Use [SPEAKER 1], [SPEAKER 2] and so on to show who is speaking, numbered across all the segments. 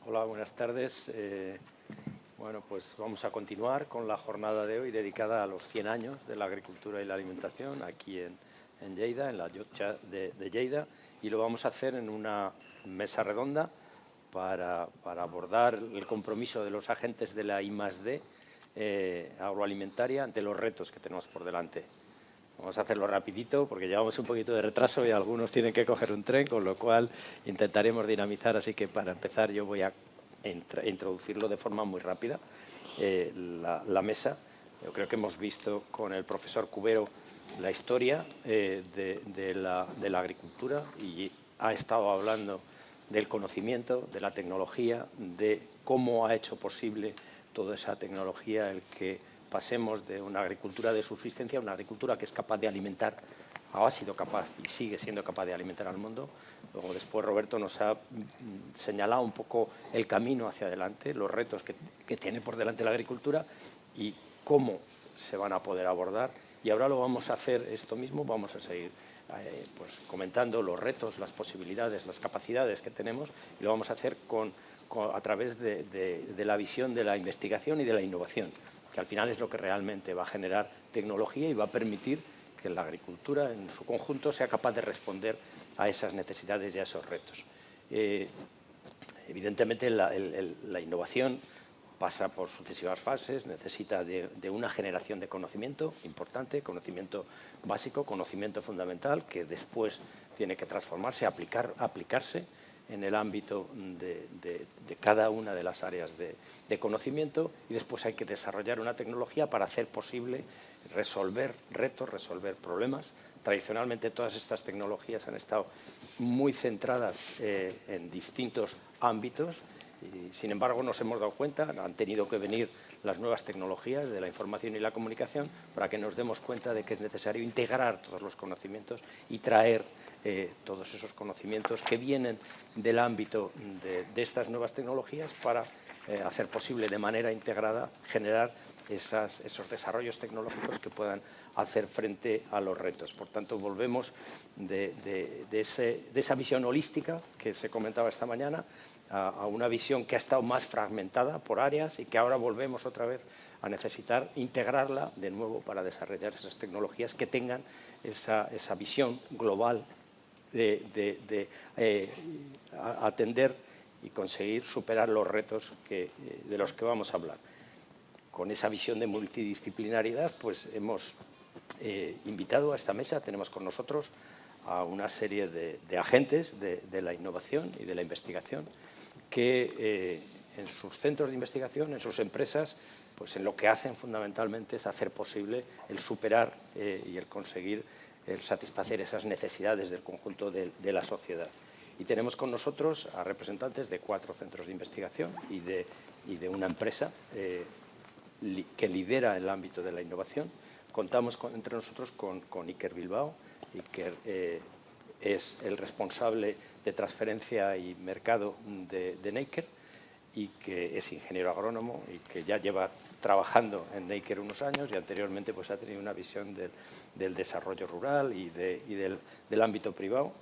[SPEAKER 1] Hola, buenas tardes. Bueno, pues vamos a continuar con la jornada de hoy dedicada a los 100 años de la agricultura y la alimentación aquí en Lleida, en la Llotja de Lleida, y lo vamos a hacer en una mesa redonda para abordar el compromiso de los agentes de la I+D agroalimentaria ante los retos que tenemos por delante. Vamos a hacerlo rapidito porque llevamos un poquito de retraso y algunos tienen que coger un tren, con lo cual intentaremos dinamizar. Así que para empezar yo voy a introducirlo de forma muy rápida. La mesa, yo creo que hemos visto con el profesor Cubero la historia de la agricultura y ha estado hablando del conocimiento, de la tecnología, de cómo ha hecho posible toda esa tecnología el que pasemos de una agricultura de subsistencia a una agricultura que es capaz de alimentar, ha sido capaz y sigue siendo capaz de alimentar al mundo. Luego después Roberto nos ha señalado un poco el camino hacia adelante, los retos que tiene por delante la agricultura y cómo se van a poder abordar. Y ahora lo vamos a hacer esto mismo, vamos a seguir pues, comentando los retos, las posibilidades, las capacidades que tenemos y lo vamos a hacer a través de la visión de la investigación y de la innovación, que al final es lo que realmente va a generar tecnología y va a permitir que la agricultura en su conjunto sea capaz de responder a esas necesidades y a esos retos. Evidentemente la innovación pasa por sucesivas fases, necesita de una generación de conocimiento importante, conocimiento básico, conocimiento fundamental, que después tiene que transformarse, aplicarse en el ámbito de cada una de las áreas de conocimiento y después hay que desarrollar una tecnología para hacer posible resolver retos, resolver problemas. Tradicionalmente todas estas tecnologías han estado muy centradas en distintos ámbitos y, sin embargo, nos hemos dado cuenta, han tenido que venir las nuevas tecnologías de la información y la comunicación para que nos demos cuenta de que es necesario integrar todos los conocimientos y traer todos esos conocimientos que vienen del ámbito de estas nuevas tecnologías para hacer posible de manera integrada generar esos desarrollos tecnológicos que puedan hacer frente a los retos. Por tanto, volvemos de esa visión holística que se comentaba esta mañana a una visión que ha estado más fragmentada por áreas y que ahora volvemos otra vez a necesitar integrarla de nuevo para desarrollar esas tecnologías que tengan esa visión global de atender y conseguir superar los retos de los que vamos a hablar. Con esa visión de multidisciplinaridad, pues hemos invitado a esta mesa, tenemos con nosotros a una serie de agentes de la innovación y de la investigación que en sus centros de investigación, en sus empresas, pues en lo que hacen fundamentalmente es hacer posible el superar y el conseguir el satisfacer esas necesidades del conjunto de la sociedad. Y tenemos con nosotros a representantes de 4 centros de investigación y de una empresa que lidera el ámbito de la innovación. Contamos entre nosotros con Iker Bilbao. Iker es el responsable de transferencia y mercado de Neiker y que es ingeniero agrónomo y que ya lleva trabajando en Neiker unos años y anteriormente pues, ha tenido una visión del desarrollo rural y del ámbito privado.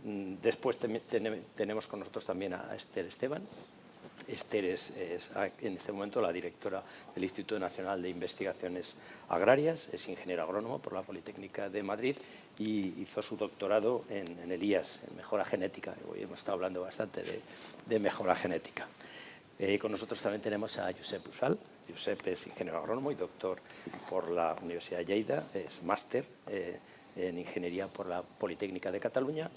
[SPEAKER 1] Después tenemos con nosotros también a Esther Esteban. Esther es en este momento la directora del Instituto Nacional de Investigaciones Agrarias, es ingeniero agrónomo por la Politécnica de Madrid y hizo su doctorado en el IAS, en mejora genética. Hoy hemos estado hablando bastante de mejora genética. Con nosotros también tenemos a Josep Usal. Josep es ingeniero agrónomo y doctor por la Universidad de Lleida, es máster en ingeniería por la Politécnica de Cataluña.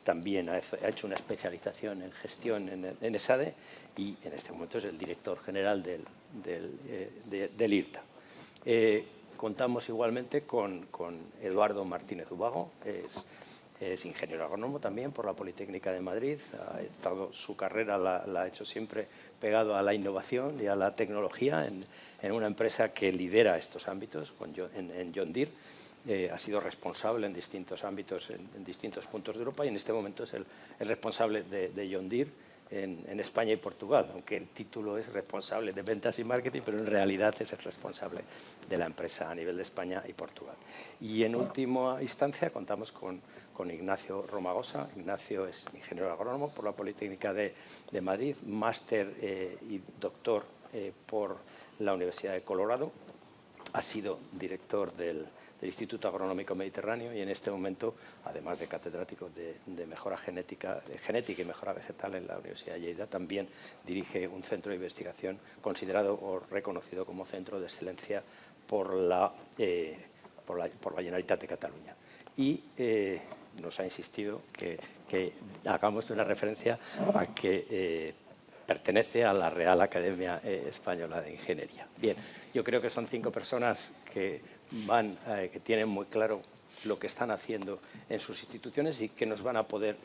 [SPEAKER 1] También ha hecho una especialización en gestión en ESADE y en este momento es el director general del IRTA. Contamos igualmente con Eduardo Martínez Ubago, es ingeniero agrónomo también por la Politécnica de Madrid. Su carrera la ha hecho siempre pegado a la innovación y a la tecnología en una empresa que lidera estos ámbitos, en John Deere. Ha sido responsable en distintos ámbitos, en distintos puntos de Europa y en este momento es el responsable de John Deere en España y Portugal, aunque el título es responsable de ventas y marketing, pero en realidad es el responsable de la empresa a nivel de España y Portugal. Y en última instancia contamos con Ignacio Romagosa. Ignacio es ingeniero agrónomo por la Politécnica de Madrid, máster y doctor por la Universidad de Colorado. Ha sido director del Instituto Agronómico Mediterráneo y en este momento, además de catedrático de mejora genética y mejora vegetal en la Universidad de Lleida, también dirige un centro de investigación considerado o reconocido como centro de excelencia por la Generalitat de Cataluña. Y nos ha insistido que hagamos una referencia a que pertenece a la Real Academia Española de Ingeniería. Bien, yo creo que son 5 personas que tienen muy claro lo que están haciendo en sus instituciones y que nos van a poder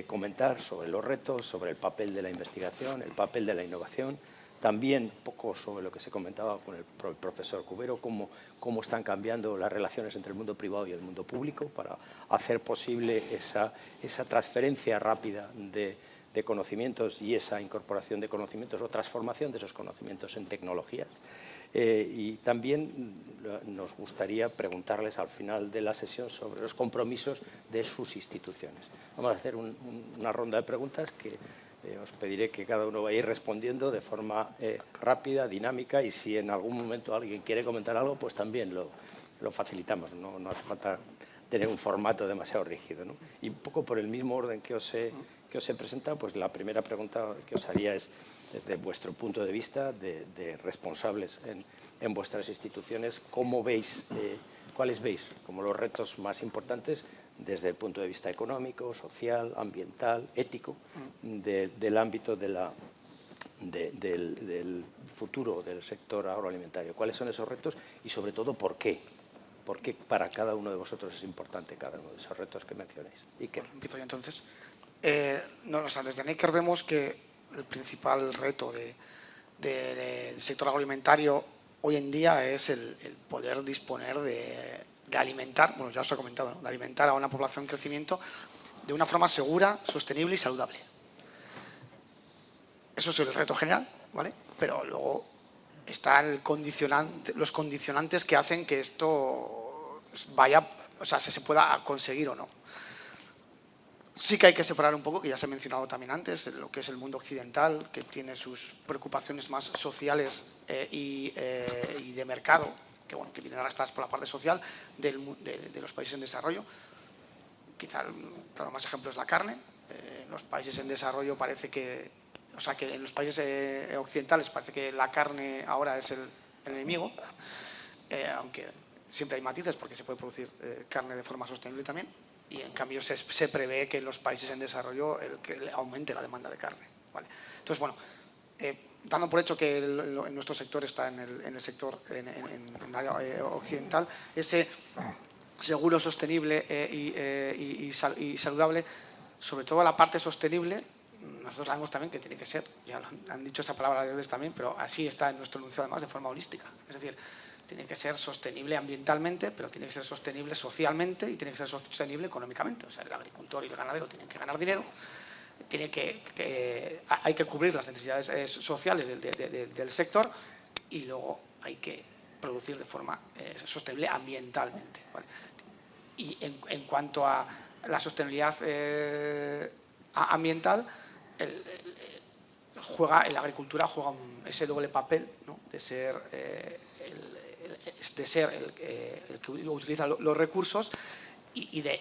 [SPEAKER 1] comentar sobre los retos, sobre el papel de la investigación, el papel de la innovación, también poco sobre lo que se comentaba con el profesor Cubero, cómo están cambiando las relaciones entre el mundo privado y el mundo público para hacer posible esa transferencia rápida de conocimientos y esa incorporación de conocimientos o transformación de esos conocimientos en tecnologías. Y también nos gustaría preguntarles al final de la sesión sobre los compromisos de sus instituciones. Vamos a hacer una ronda de preguntas que os pediré que cada uno vaya a ir respondiendo de forma rápida, dinámica, y si en algún momento alguien quiere comentar algo, pues también lo facilitamos. No hace falta tener un formato demasiado rígido, ¿no? Y un poco por el mismo orden que os he presentado, pues la primera pregunta que os haría es, desde vuestro punto de vista, de responsables en vuestras instituciones, ¿cuáles veis como los retos más importantes desde el punto de vista económico, social, ambiental, ético, del ámbito del futuro del sector agroalimentario? ¿Cuáles son esos retos y, sobre todo, por qué? ¿Por qué para cada uno de vosotros es importante cada uno de esos retos que mencionáis? Iker.
[SPEAKER 2] Empiezo yo entonces. Desde Neiker vemos que el principal reto del sector agroalimentario hoy en día es el poder disponer de alimentar, bueno, ya os he comentado, ¿no?, de alimentar a una población en crecimiento de una forma segura, sostenible y saludable. Eso es el reto general, ¿vale? Pero luego están los condicionantes que hacen que esto se pueda conseguir o no. Sí que hay que separar un poco, que ya se ha mencionado también antes, lo que es el mundo occidental, que tiene sus preocupaciones más sociales y de mercado, que vienen arrastradas por la parte social de los países en desarrollo. Quizá el más ejemplo es la carne. En los países en desarrollo parece que, en los países occidentales parece que la carne ahora es el enemigo, aunque siempre hay matices porque se puede producir carne de forma sostenible también. Y en cambio se prevé que en los países en desarrollo aumente la demanda de carne, ¿vale? Entonces, dando por hecho que en nuestro sector está en el sector en el área occidental, ese seguro, sostenible y saludable, sobre todo la parte sostenible, nosotros sabemos también que tiene que ser, ya han dicho esa palabra de veces también, pero así está en nuestro enunciado además de forma holística. Es decir, tiene que ser sostenible ambientalmente, pero tiene que ser sostenible socialmente y tiene que ser sostenible económicamente. O sea, el agricultor y el ganadero tienen que ganar dinero, hay que cubrir las necesidades sociales del sector y luego hay que producir de forma sostenible ambientalmente, ¿vale? Y en cuanto a la sostenibilidad ambiental, la agricultura juega ese doble papel, ¿no?, de ser el que utiliza los recursos y de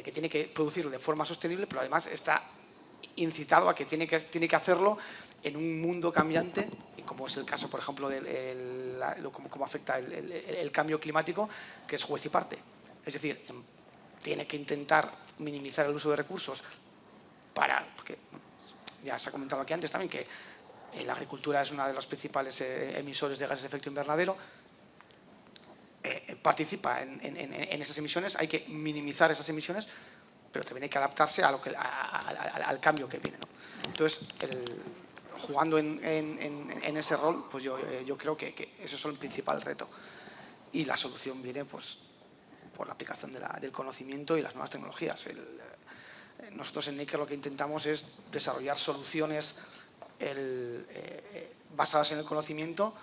[SPEAKER 2] que tiene que producir de forma sostenible, pero además está incitado a que tiene que hacerlo en un mundo cambiante, como es el caso, por ejemplo, de cómo afecta el cambio climático, que es juez y parte. Es decir, tiene que intentar minimizar el uso de recursos porque ya se ha comentado aquí antes también que la agricultura es una de los principales emisores de gases de efecto invernadero, participa en esas emisiones, hay que minimizar esas emisiones, pero también hay que adaptarse al cambio que viene, ¿no? Entonces, jugando en ese rol, pues yo creo que ese es el principal reto. Y la solución viene pues por la aplicación del conocimiento y las nuevas tecnologías. Nosotros en Neiker lo que intentamos es desarrollar soluciones basadas en el conocimiento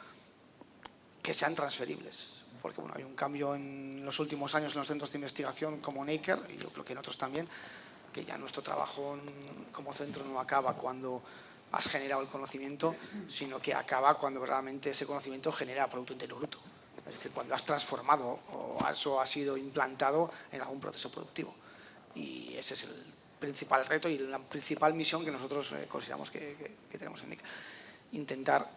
[SPEAKER 2] que sean transferibles. Porque bueno, hay un cambio en los últimos años en los centros de investigación como Neiker, y yo creo que en otros también, que ya nuestro trabajo como centro no acaba cuando has generado el conocimiento, sino que acaba cuando realmente ese conocimiento genera Producto Interior Bruto. Es decir, cuando has transformado o eso ha sido implantado en algún proceso productivo. Y ese es el principal reto y la principal misión que nosotros consideramos que tenemos en NIC. Intentar,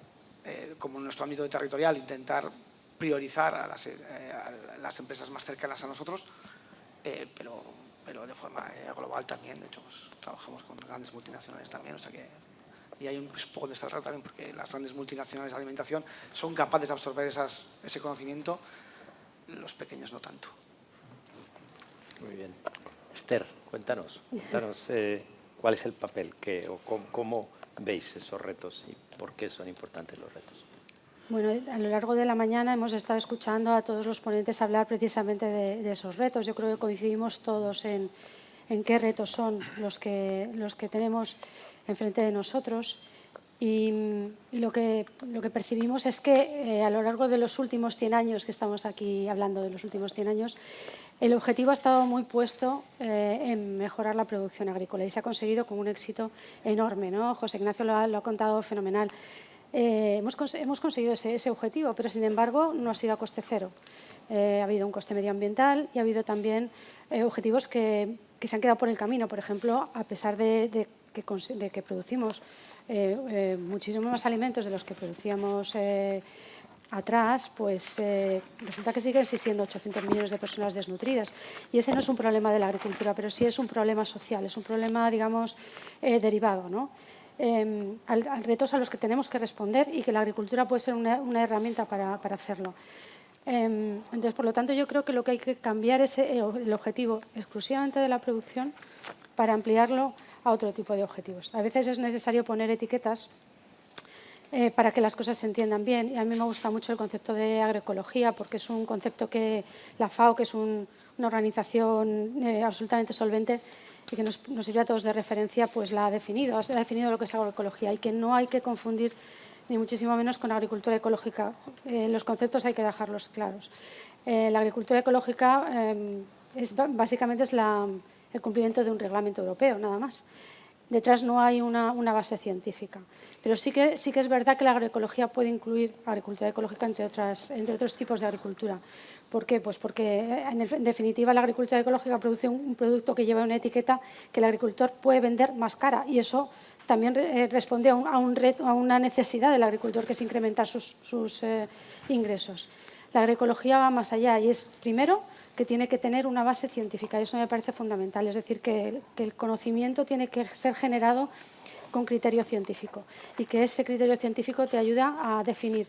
[SPEAKER 2] como en nuestro ámbito territorial, intentar priorizar a las empresas más cercanas a nosotros, pero de forma global también. De hecho, pues, trabajamos con grandes multinacionales también, o sea que y hay un poco de estrato también, porque las grandes multinacionales de alimentación son capaces de absorber ese conocimiento, los pequeños no tanto.
[SPEAKER 1] Muy bien. Esther, cuéntanos cuál es el papel, o cómo veis esos retos y por qué son importantes los retos.
[SPEAKER 3] Bueno, a lo largo de la mañana hemos estado escuchando a todos los ponentes hablar precisamente de esos retos. Yo creo que coincidimos todos en qué retos son los que tenemos enfrente de nosotros. Y lo que percibimos es que a lo largo de los últimos 100 años, que estamos aquí hablando de los últimos 100 años, el objetivo ha estado muy puesto en mejorar la producción agrícola y se ha conseguido con un éxito enorme, ¿no? José Ignacio lo ha contado fenomenal. Hemos conseguido ese objetivo, pero sin embargo no ha sido a coste cero. Ha habido un coste medioambiental y ha habido también objetivos que se han quedado por el camino. Por ejemplo, a pesar de que producimos muchísimos más alimentos de los que producíamos atrás, pues resulta que siguen existiendo 800 millones de personas desnutridas. Y ese no es un problema de la agricultura, pero sí es un problema social, es un problema, digamos, derivado, ¿no? A retos a los que tenemos que responder y que la agricultura puede ser una herramienta para hacerlo. Entonces, por lo tanto, yo creo que lo que hay que cambiar es el objetivo exclusivamente de la producción para ampliarlo a otro tipo de objetivos. A veces es necesario poner etiquetas para que las cosas se entiendan bien. Y a mí me gusta mucho el concepto de agroecología porque es un concepto que la FAO, que es una organización absolutamente solvente y que nos sirve a todos de referencia, pues la ha definido lo que es agroecología y que no hay que confundir ni muchísimo menos con agricultura ecológica. Los conceptos hay que dejarlos claros. La agricultura ecológica básicamente es el cumplimiento de un reglamento europeo, nada más. Detrás no hay una base científica. Pero sí que es verdad que la agroecología puede incluir agricultura ecológica entre otros tipos de agricultura. ¿Por qué? Pues porque, en definitiva, la agricultura ecológica produce un producto que lleva una etiqueta que el agricultor puede vender más cara y eso también responde a una necesidad del agricultor, que es incrementar sus ingresos. La agroecología va más allá y es, primero, que tiene que tener una base científica y eso me parece fundamental, es decir, que el conocimiento tiene que ser generado con criterio científico y que ese criterio científico te ayuda a definir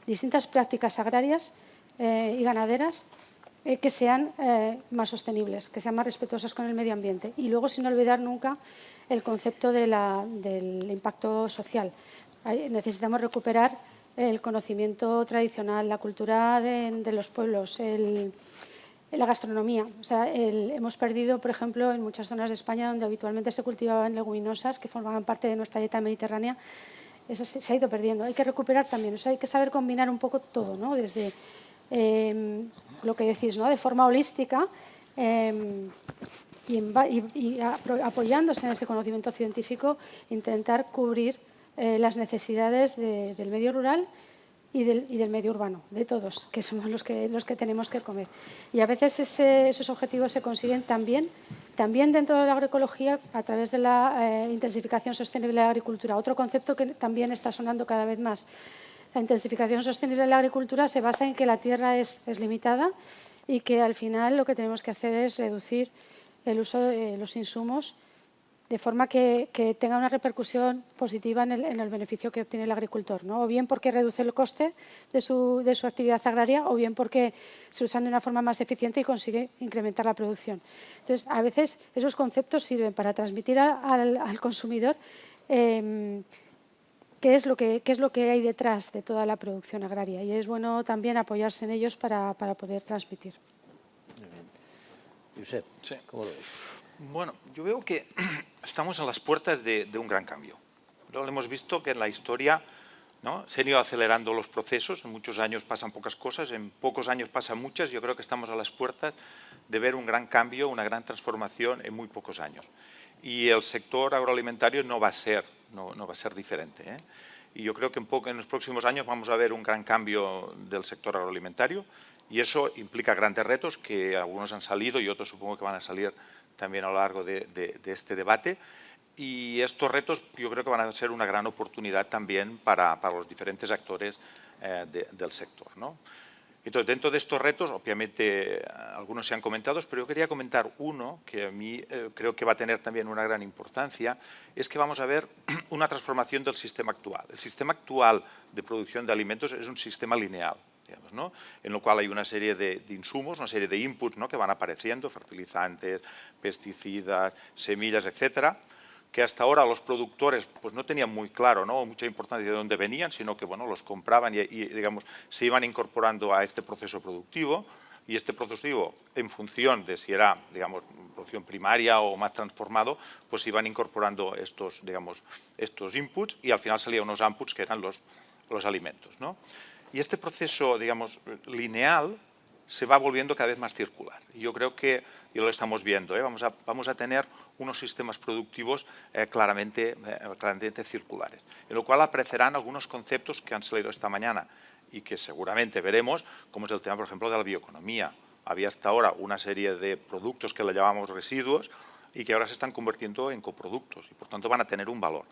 [SPEAKER 3] distintas prácticas agrarias y ganaderas que sean más sostenibles, que sean más respetuosas con el medio ambiente y luego, sin olvidar nunca, el concepto del impacto social. Necesitamos recuperar el conocimiento tradicional, la cultura de los pueblos, la gastronomía. O sea, hemos perdido, por ejemplo, en muchas zonas de España donde habitualmente se cultivaban leguminosas que formaban parte de nuestra dieta mediterránea, eso se ha ido perdiendo. Hay que recuperar también, hay que saber combinar un poco todo, ¿no? Desde lo que decís, ¿no? De forma holística y apoyándose en ese conocimiento científico, intentar cubrir las necesidades del medio rural y del medio urbano, de todos, que somos los que tenemos que comer. Y a veces esos objetivos se consiguen también dentro de la agroecología a través de la intensificación sostenible de la agricultura. Otro concepto que también está sonando cada vez más. La intensificación sostenible de la agricultura se basa en que la tierra es limitada y que al final lo que tenemos que hacer es reducir el uso de los insumos de forma que tenga una repercusión positiva en el beneficio que obtiene el agricultor, ¿no? O bien porque reduce el coste de su actividad agraria o bien porque se usan de una forma más eficiente y consigue incrementar la producción. Entonces, a veces esos conceptos sirven para transmitir al consumidor qué es lo que hay detrás de toda la producción agraria y es bueno también apoyarse en ellos para poder transmitir.
[SPEAKER 1] Muy bien. Josep, sí. ¿Cómo lo ves?
[SPEAKER 4] Bueno, yo veo que estamos a las puertas de un gran cambio. Lo hemos visto que en la historia, ¿no?, se han ido acelerando los procesos, en muchos años pasan pocas cosas, en pocos años pasan muchas. Yo creo que estamos a las puertas de ver un gran cambio, una gran transformación en muy pocos años. Y el sector agroalimentario no va a ser diferente, ¿eh? Y yo creo que en los próximos años vamos a ver un gran cambio del sector agroalimentario, y eso implica grandes retos que algunos han salido y otros supongo que van a salir también a lo largo de este debate. Y estos retos yo creo que van a ser una gran oportunidad también para los diferentes actores del sector, ¿no? Entonces, dentro de estos retos, obviamente, algunos se han comentado, pero yo quería comentar uno que a mí creo que va a tener también una gran importancia, es que vamos a ver una transformación del sistema actual. El sistema actual de producción de alimentos es un sistema lineal, digamos, ¿no?, en lo cual hay una serie de insumos, una serie de inputs, ¿no?, que van apareciendo, fertilizantes, pesticidas, semillas, etcétera, que hasta ahora los productores pues no tenían muy claro, ¿no?, mucha importancia de dónde venían, sino que bueno, los compraban y digamos, se iban incorporando a este proceso productivo, y este proceso productivo, en función de si era, digamos, producción primaria o más transformado, pues iban incorporando estos, digamos, estos inputs, y al final salían unos outputs que eran los alimentos, ¿no? Y este proceso, digamos, lineal se va volviendo cada vez más circular. Y yo creo que, y lo estamos viendo, vamos a tener unos sistemas productivos claramente circulares, en lo cual aparecerán algunos conceptos que han salido esta mañana y que seguramente veremos, como es el tema, por ejemplo, de la bioeconomía. Había hasta ahora una serie de productos que le llamamos residuos y que ahora se están convirtiendo en coproductos y, por tanto, van a tener un valor.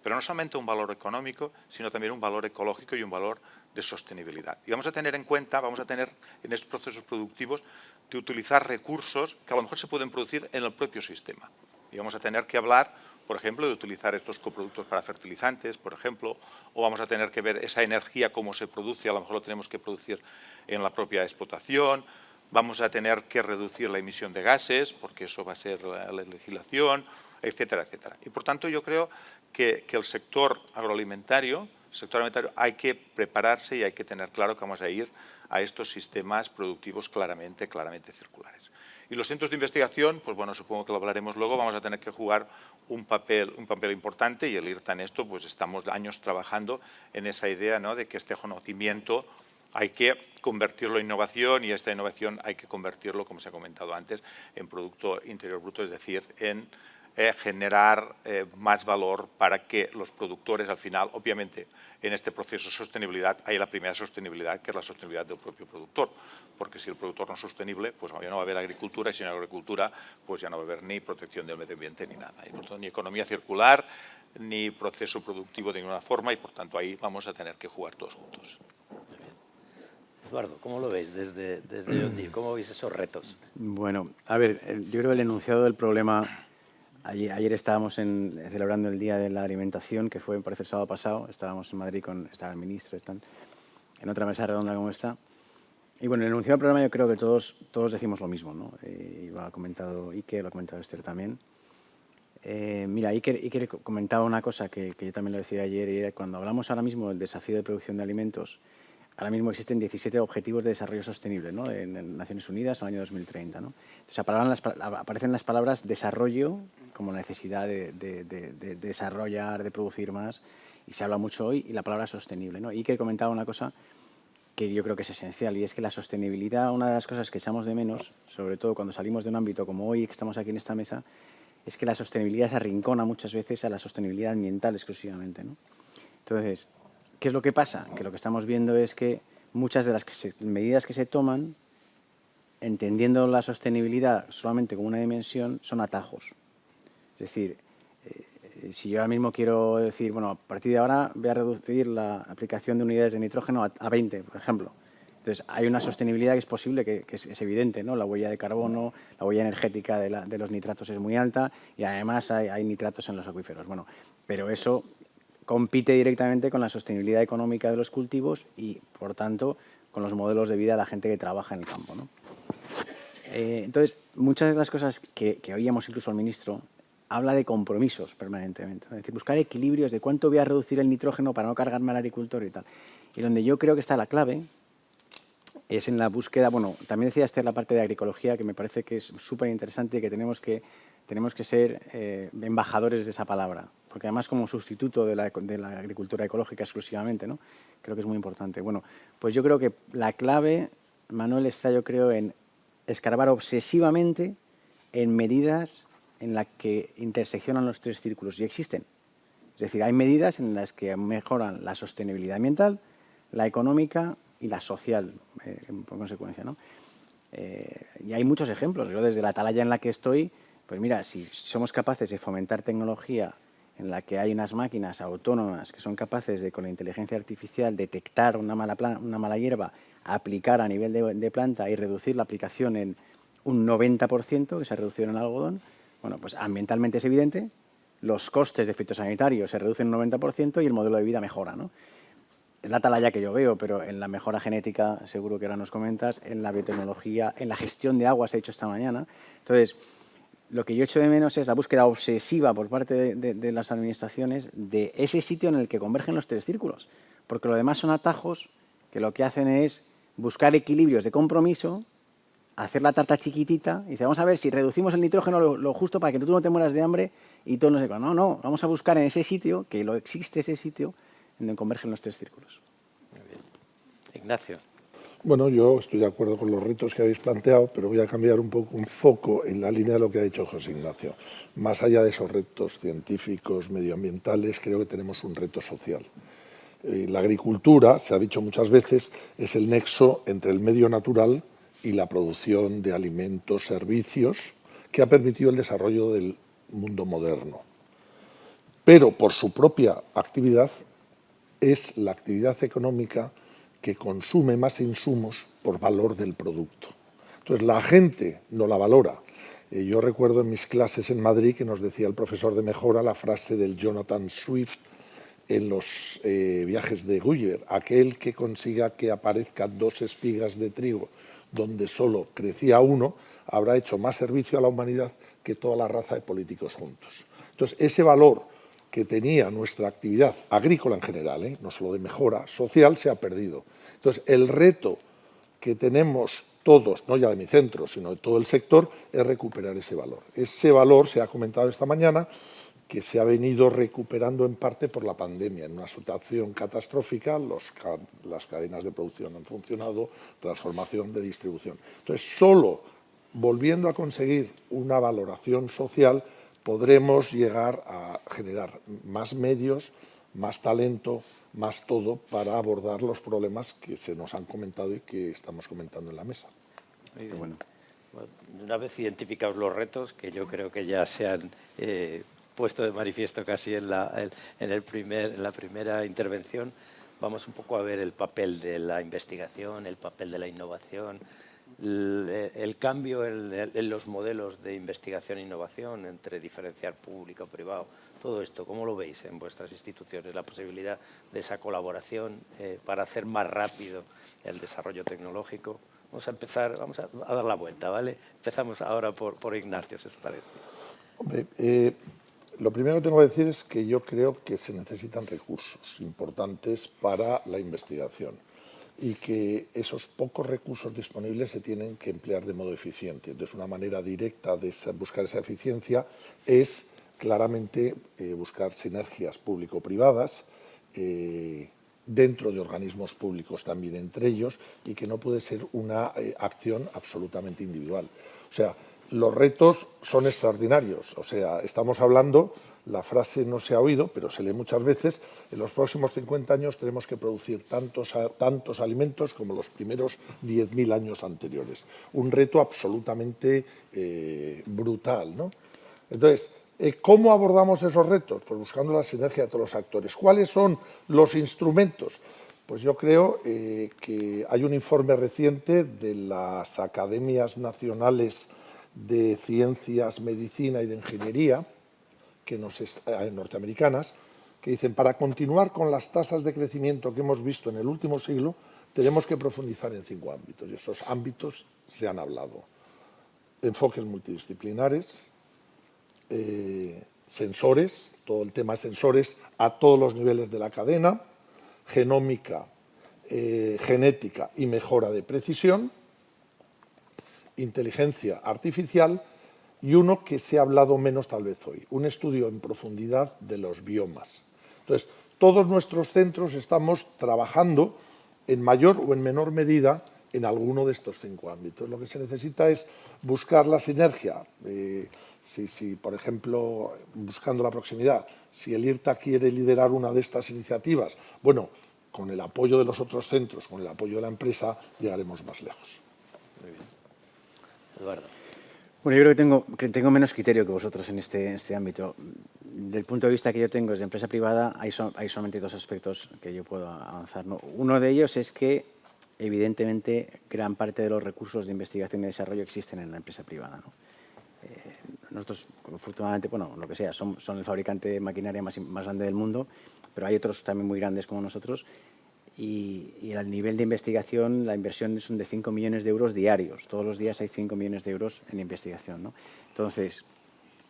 [SPEAKER 4] Pero no solamente un valor económico, sino también un valor ecológico y un valor de sostenibilidad. Y vamos a tener en cuenta, vamos a tener en estos procesos productivos de utilizar recursos que a lo mejor se pueden producir en el propio sistema. Y vamos a tener que hablar, por ejemplo, de utilizar estos coproductos para fertilizantes, por ejemplo, o vamos a tener que ver esa energía, cómo se produce, a lo mejor lo tenemos que producir en la propia explotación. Vamos a tener que reducir la emisión de gases, porque eso va a ser la legislación, etcétera, etcétera. Y, por tanto, yo creo que el sector agroalimentario, hay que prepararse y hay que tener claro que vamos a ir a estos sistemas productivos claramente circulares. Y los centros de investigación, pues bueno, supongo que lo hablaremos luego, vamos a tener que jugar un papel importante, y el IRTA en esto, pues estamos años trabajando en esa idea, ¿no?, de que este conocimiento hay que convertirlo en innovación, y esta innovación hay que convertirlo, como se ha comentado antes, en Producto Interior Bruto, es decir, en generar más valor para que los productores, al final, obviamente, en este proceso de sostenibilidad, hay la primera sostenibilidad, que es la sostenibilidad del propio productor, porque si el productor no es sostenible, pues ya no va a haber agricultura, y sin agricultura, pues ya no va a haber ni protección del medio ambiente ni nada, y por tanto, ni economía circular, ni proceso productivo de ninguna forma, y por tanto ahí vamos a tener que jugar todos juntos.
[SPEAKER 1] Eduardo, ¿cómo lo veis desde John Deere? ¿Cómo veis esos retos?
[SPEAKER 5] Bueno, a ver, yo creo que el enunciado del problema... Ayer estábamos celebrando el Día de la Alimentación, que fue, me parece, el sábado pasado. Estábamos en Madrid, estaba el ministro, están en otra mesa redonda como esta. Y bueno, el enunciado del problema yo creo que todos decimos lo mismo, ¿no? Lo ha comentado Iker, lo ha comentado Esther también. Mira, Iker comentaba una cosa que yo también lo decía ayer, y era cuando hablamos ahora mismo del desafío de producción de alimentos, ahora mismo existen 17 Objetivos de Desarrollo Sostenible, ¿no?, en Naciones Unidas al año 2030, ¿no? Entonces aparecen las palabras desarrollo como la necesidad de desarrollar, de producir más, y se habla mucho hoy, y la palabra sostenible, ¿no? Y que comentaba una cosa que yo creo que es esencial, y es que la sostenibilidad, una de las cosas que echamos de menos, sobre todo cuando salimos de un ámbito como hoy, que estamos aquí en esta mesa, es que la sostenibilidad se arrincona muchas veces a la sostenibilidad ambiental exclusivamente, ¿no? Entonces, ¿qué es lo que pasa? Que lo que estamos viendo es que muchas de las medidas que se toman, entendiendo la sostenibilidad solamente como una dimensión, son atajos. Es decir, si yo ahora mismo quiero decir, bueno, a partir de ahora voy a reducir la aplicación de unidades de nitrógeno a 20, por ejemplo. Entonces, hay una sostenibilidad que es posible, que es evidente, ¿no? La huella de carbono, la huella energética de los nitratos es muy alta, y además hay nitratos en los acuíferos. Bueno, pero eso compite directamente con la sostenibilidad económica de los cultivos y, por tanto, con los modelos de vida de la gente que trabaja en el campo, ¿no? Entonces, muchas de las cosas que oíamos incluso al ministro, habla de compromisos permanentemente, ¿no? Es decir, buscar equilibrios de cuánto voy a reducir el nitrógeno para no cargarme al agricultor y tal. Y donde yo creo que está la clave es en la búsqueda, bueno, también decía Esther la parte de agroecología, que me parece que es súper interesante y que tenemos que tenemos que ser embajadores de esa palabra, porque además como sustituto de la agricultura ecológica exclusivamente, ¿no? Creo que es muy importante. Bueno, pues yo creo que la clave, Manuel, está, yo creo, en escarbar obsesivamente en medidas en las que interseccionan los tres círculos, y existen. Es decir, hay medidas en las que mejoran la sostenibilidad ambiental, la económica y la social, por consecuencia, ¿no? Y hay muchos ejemplos. Yo desde la atalaya en la que estoy, pues mira, si somos capaces de fomentar tecnología en la que hay unas máquinas autónomas que son capaces de, con la inteligencia artificial, detectar una mala hierba, aplicar a nivel de planta y reducir la aplicación en un 90%, que se ha reducido en el algodón, bueno, pues ambientalmente es evidente, los costes de fitosanitarios se reducen un 90% y el modelo de vida mejora, ¿no? Es la atalaya que yo veo, pero en la mejora genética, seguro que ahora nos comentas, en la biotecnología, en la gestión de agua se ha hecho esta mañana. Entonces, lo que yo echo de menos es la búsqueda obsesiva por parte de las administraciones de ese sitio en el que convergen los tres círculos, porque lo demás son atajos que lo que hacen es buscar equilibrios de compromiso, hacer la tarta chiquitita y dice, vamos a ver si reducimos el nitrógeno lo justo para que tú no te mueras de hambre y todo no sé cuándo. No, vamos a buscar en ese sitio, que existe ese sitio, en donde convergen los tres círculos.
[SPEAKER 1] Muy bien. Ignacio.
[SPEAKER 6] Bueno, yo estoy de acuerdo con los retos que habéis planteado, pero voy a cambiar un poco un foco en la línea de lo que ha dicho José Ignacio. Más allá de esos retos científicos, medioambientales, creo que tenemos un reto social. La agricultura, se ha dicho muchas veces, es el nexo entre el medio natural y la producción de alimentos, servicios, que ha permitido el desarrollo del mundo moderno. Pero por su propia actividad es la actividad económica que consume más insumos por valor del producto. Entonces, la gente no la valora. Yo recuerdo en mis clases en Madrid que nos decía el profesor de mejora la frase del Jonathan Swift en los viajes de Gulliver: aquel que consiga que aparezcan 2 espigas de trigo donde solo crecía uno, habrá hecho más servicio a la humanidad que toda la raza de políticos juntos. Entonces, ese valor que tenía nuestra actividad agrícola en general, no solo de mejora social, se ha perdido. Entonces, el reto que tenemos todos, no ya de mi centro, sino de todo el sector, es recuperar ese valor. Ese valor, se ha comentado esta mañana, que se ha venido recuperando en parte por la pandemia. En una situación catastrófica, las cadenas de producción han funcionado, transformación de distribución. Entonces, solo volviendo a conseguir una valoración social, podremos llegar a generar más medios, más talento, más todo para abordar los problemas que se nos han comentado y que estamos comentando en la mesa.
[SPEAKER 1] Muy bien. Bueno, una vez identificados los retos, que yo creo que ya se han puesto de manifiesto casi en la primera intervención, vamos un poco a ver el papel de la investigación, el papel de la innovación, el cambio en los modelos de investigación e innovación entre diferenciar público, privado, todo esto, ¿cómo lo veis en vuestras instituciones? La posibilidad de esa colaboración para hacer más rápido el desarrollo tecnológico. Vamos a empezar, vamos a dar la vuelta, ¿vale? Empezamos ahora por Ignacio, si os parece.
[SPEAKER 6] Hombre, lo primero que tengo que decir es que yo creo que se necesitan recursos importantes para la investigación y que esos pocos recursos disponibles se tienen que emplear de modo eficiente. Entonces, una manera directa de buscar esa eficiencia es claramente buscar sinergias público-privadas dentro de organismos públicos también entre ellos, y que no puede ser una acción absolutamente individual. O sea, los retos son extraordinarios. O sea, estamos hablando, la frase no se ha oído, pero se lee muchas veces, en los próximos 50 años tenemos que producir tantos alimentos como los primeros 10.000 años anteriores. Un reto absolutamente brutal, ¿no? Entonces, ¿cómo abordamos esos retos? Pues buscando la sinergia de todos los actores. ¿Cuáles son los instrumentos? Pues yo creo que hay un informe reciente de las Academias Nacionales de Ciencias, Medicina y de Ingeniería, norteamericanas, que dicen: para continuar con las tasas de crecimiento que hemos visto en el último siglo, tenemos que profundizar en 5 ámbitos. Y esos ámbitos se han hablado. Enfoques multidisciplinares, sensores, todo el tema de sensores a todos los niveles de la cadena, genómica, genética y mejora de precisión, inteligencia artificial y uno que se ha hablado menos tal vez hoy, un estudio en profundidad de los biomas. Entonces, todos nuestros centros estamos trabajando en mayor o en menor medida en alguno de estos 5 ámbitos. Lo que se necesita es buscar la sinergia. Si, por ejemplo, buscando la proximidad, si el IRTA quiere liderar una de estas iniciativas, bueno, con el apoyo de los otros centros, con el apoyo de la empresa, llegaremos más lejos.
[SPEAKER 1] Muy bien. Eduardo.
[SPEAKER 5] Bueno, yo creo que tengo menos criterio que vosotros en este ámbito. Del punto de vista que yo tengo desde empresa privada, hay solamente 2 aspectos que yo puedo avanzar, ¿no? Uno de ellos es que, evidentemente, gran parte de los recursos de investigación y desarrollo existen en la empresa privada, ¿no? Nosotros, afortunadamente, bueno, lo que sea, son el fabricante de maquinaria más grande del mundo, pero hay otros también muy grandes como nosotros. Y al nivel de investigación, la inversión son de 5 millones de euros diarios. Todos los días hay 5 millones de euros en investigación, ¿no? Entonces,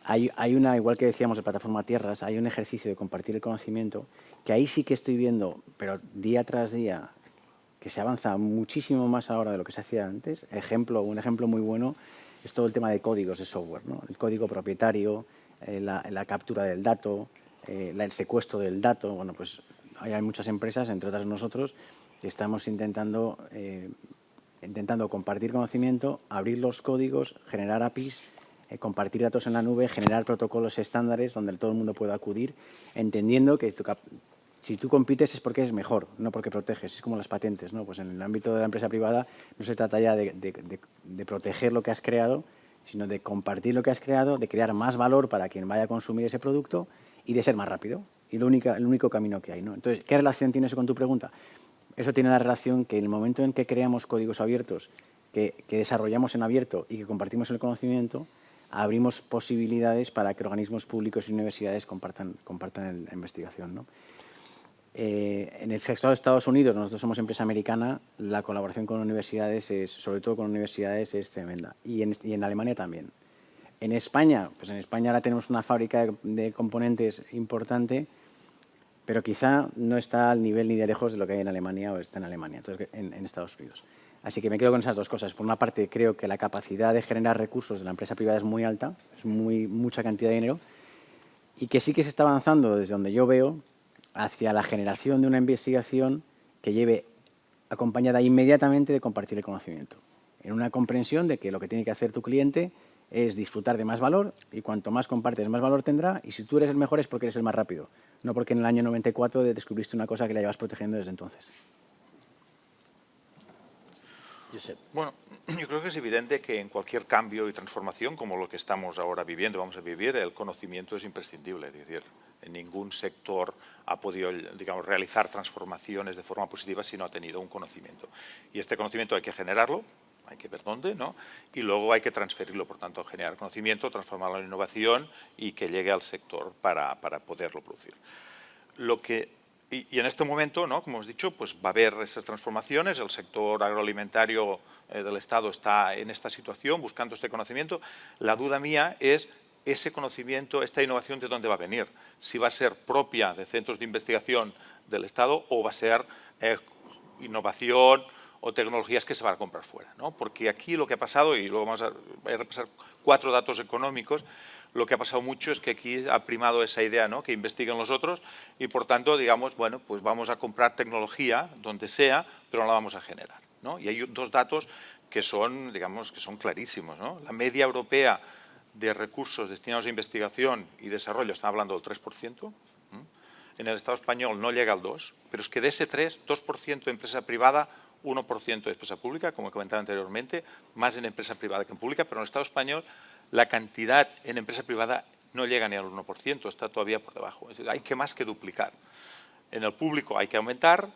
[SPEAKER 5] hay una, igual que decíamos de Plataforma Tierras, hay un ejercicio de compartir el conocimiento que ahí sí que estoy viendo, pero día tras día, que se avanza muchísimo más ahora de lo que se hacía antes. Un ejemplo muy bueno es todo el tema de códigos de software, ¿no? El código propietario, la captura del dato, el secuestro del dato. Bueno, pues hay muchas empresas, entre otras nosotros, que estamos intentando compartir conocimiento, abrir los códigos, generar APIs, compartir datos en la nube, generar protocolos estándares donde todo el mundo pueda acudir, entendiendo que si tú compites es porque es mejor, no porque proteges. Es como las patentes, ¿no? Pues en el ámbito de la empresa privada no se trata ya de proteger lo que has creado, sino de compartir lo que has creado, de crear más valor para quien vaya a consumir ese producto y de ser más rápido. Y el único camino que hay, ¿no? Entonces, ¿qué relación tiene eso con tu pregunta? Eso tiene la relación que en el momento en que creamos códigos abiertos, que desarrollamos en abierto y que compartimos el conocimiento, abrimos posibilidades para que organismos públicos y universidades compartan la investigación, ¿no? En el sector de Estados Unidos, nosotros somos empresa americana, la colaboración con universidades, sobre todo con universidades, es tremenda. Y en Alemania también. En España, pues en España ahora tenemos una fábrica de componentes importante, pero quizá no está al nivel ni de lejos de lo que hay en Alemania o está en Alemania, entonces en Estados Unidos. Así que me quedo con esas 2 cosas. Por una parte, creo que la capacidad de generar recursos de la empresa privada es muy alta, es mucha cantidad de dinero, y que sí que se está avanzando desde donde yo veo hacia la generación de una investigación que lleve acompañada inmediatamente de compartir el conocimiento, en una comprensión de que lo que tiene que hacer tu cliente es disfrutar de más valor, y cuanto más compartes, más valor tendrá, y si tú eres el mejor es porque eres el más rápido, no porque en el año 94 descubriste una cosa que la llevas protegiendo desde entonces.
[SPEAKER 1] Josep.
[SPEAKER 4] Bueno, yo creo que es evidente que en cualquier cambio y transformación, como lo que estamos ahora viviendo, vamos a vivir, el conocimiento es imprescindible. Es decir, en ningún sector ha podido, digamos, realizar transformaciones de forma positiva si no ha tenido un conocimiento. Y este conocimiento hay que generarlo, hay que ver dónde, ¿no? Y luego hay que transferirlo, por tanto, generar conocimiento, transformarlo en innovación y que llegue al sector para poderlo producir. Y en este momento, ¿no?, como hemos dicho, pues va a haber esas transformaciones. El sector agroalimentario del Estado está en esta situación, buscando este conocimiento. La duda mía es ese conocimiento, esta innovación, ¿de dónde va a venir? Si va a ser propia de centros de investigación del Estado o va a ser innovación o tecnologías que se van a comprar fuera, ¿no? Porque aquí lo que ha pasado, y luego voy a repasar 4 datos económicos, lo que ha pasado mucho es que aquí ha primado esa idea, ¿no?, que investiguen los otros y, por tanto, digamos, bueno, pues vamos a comprar tecnología donde sea, pero no la vamos a generar, ¿no? Y hay 2 datos que son, digamos, que son clarísimos, ¿no? La media europea de recursos destinados a investigación y desarrollo, están hablando del 3%, en el Estado español no llega al 2%, pero es que de ese 3, 2% de empresa privada, 1% de empresa pública, como comentaba anteriormente, más en empresa privada que en pública, pero en el Estado español la cantidad en empresa privada no llega ni al 1%, está todavía por debajo. Es decir, hay que más que duplicar. En el público hay que aumentar,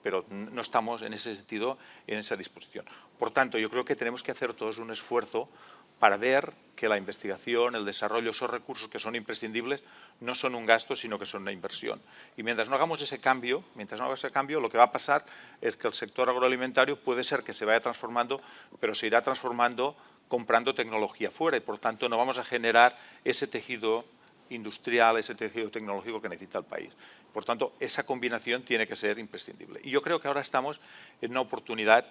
[SPEAKER 4] pero no estamos en ese sentido, en esa disposición. Por tanto, yo creo que tenemos que hacer todos un esfuerzo para ver que la investigación, el desarrollo, esos recursos que son imprescindibles, no son un gasto, sino que son una inversión. Y mientras no hagamos ese cambio, lo que va a pasar es que el sector agroalimentario puede ser que se vaya transformando, pero se irá transformando comprando tecnología fuera y, por tanto, no vamos a generar ese tejido industrial, ese tejido tecnológico que necesita el país. Por tanto, esa combinación tiene que ser imprescindible. Y yo creo que ahora estamos en una oportunidad,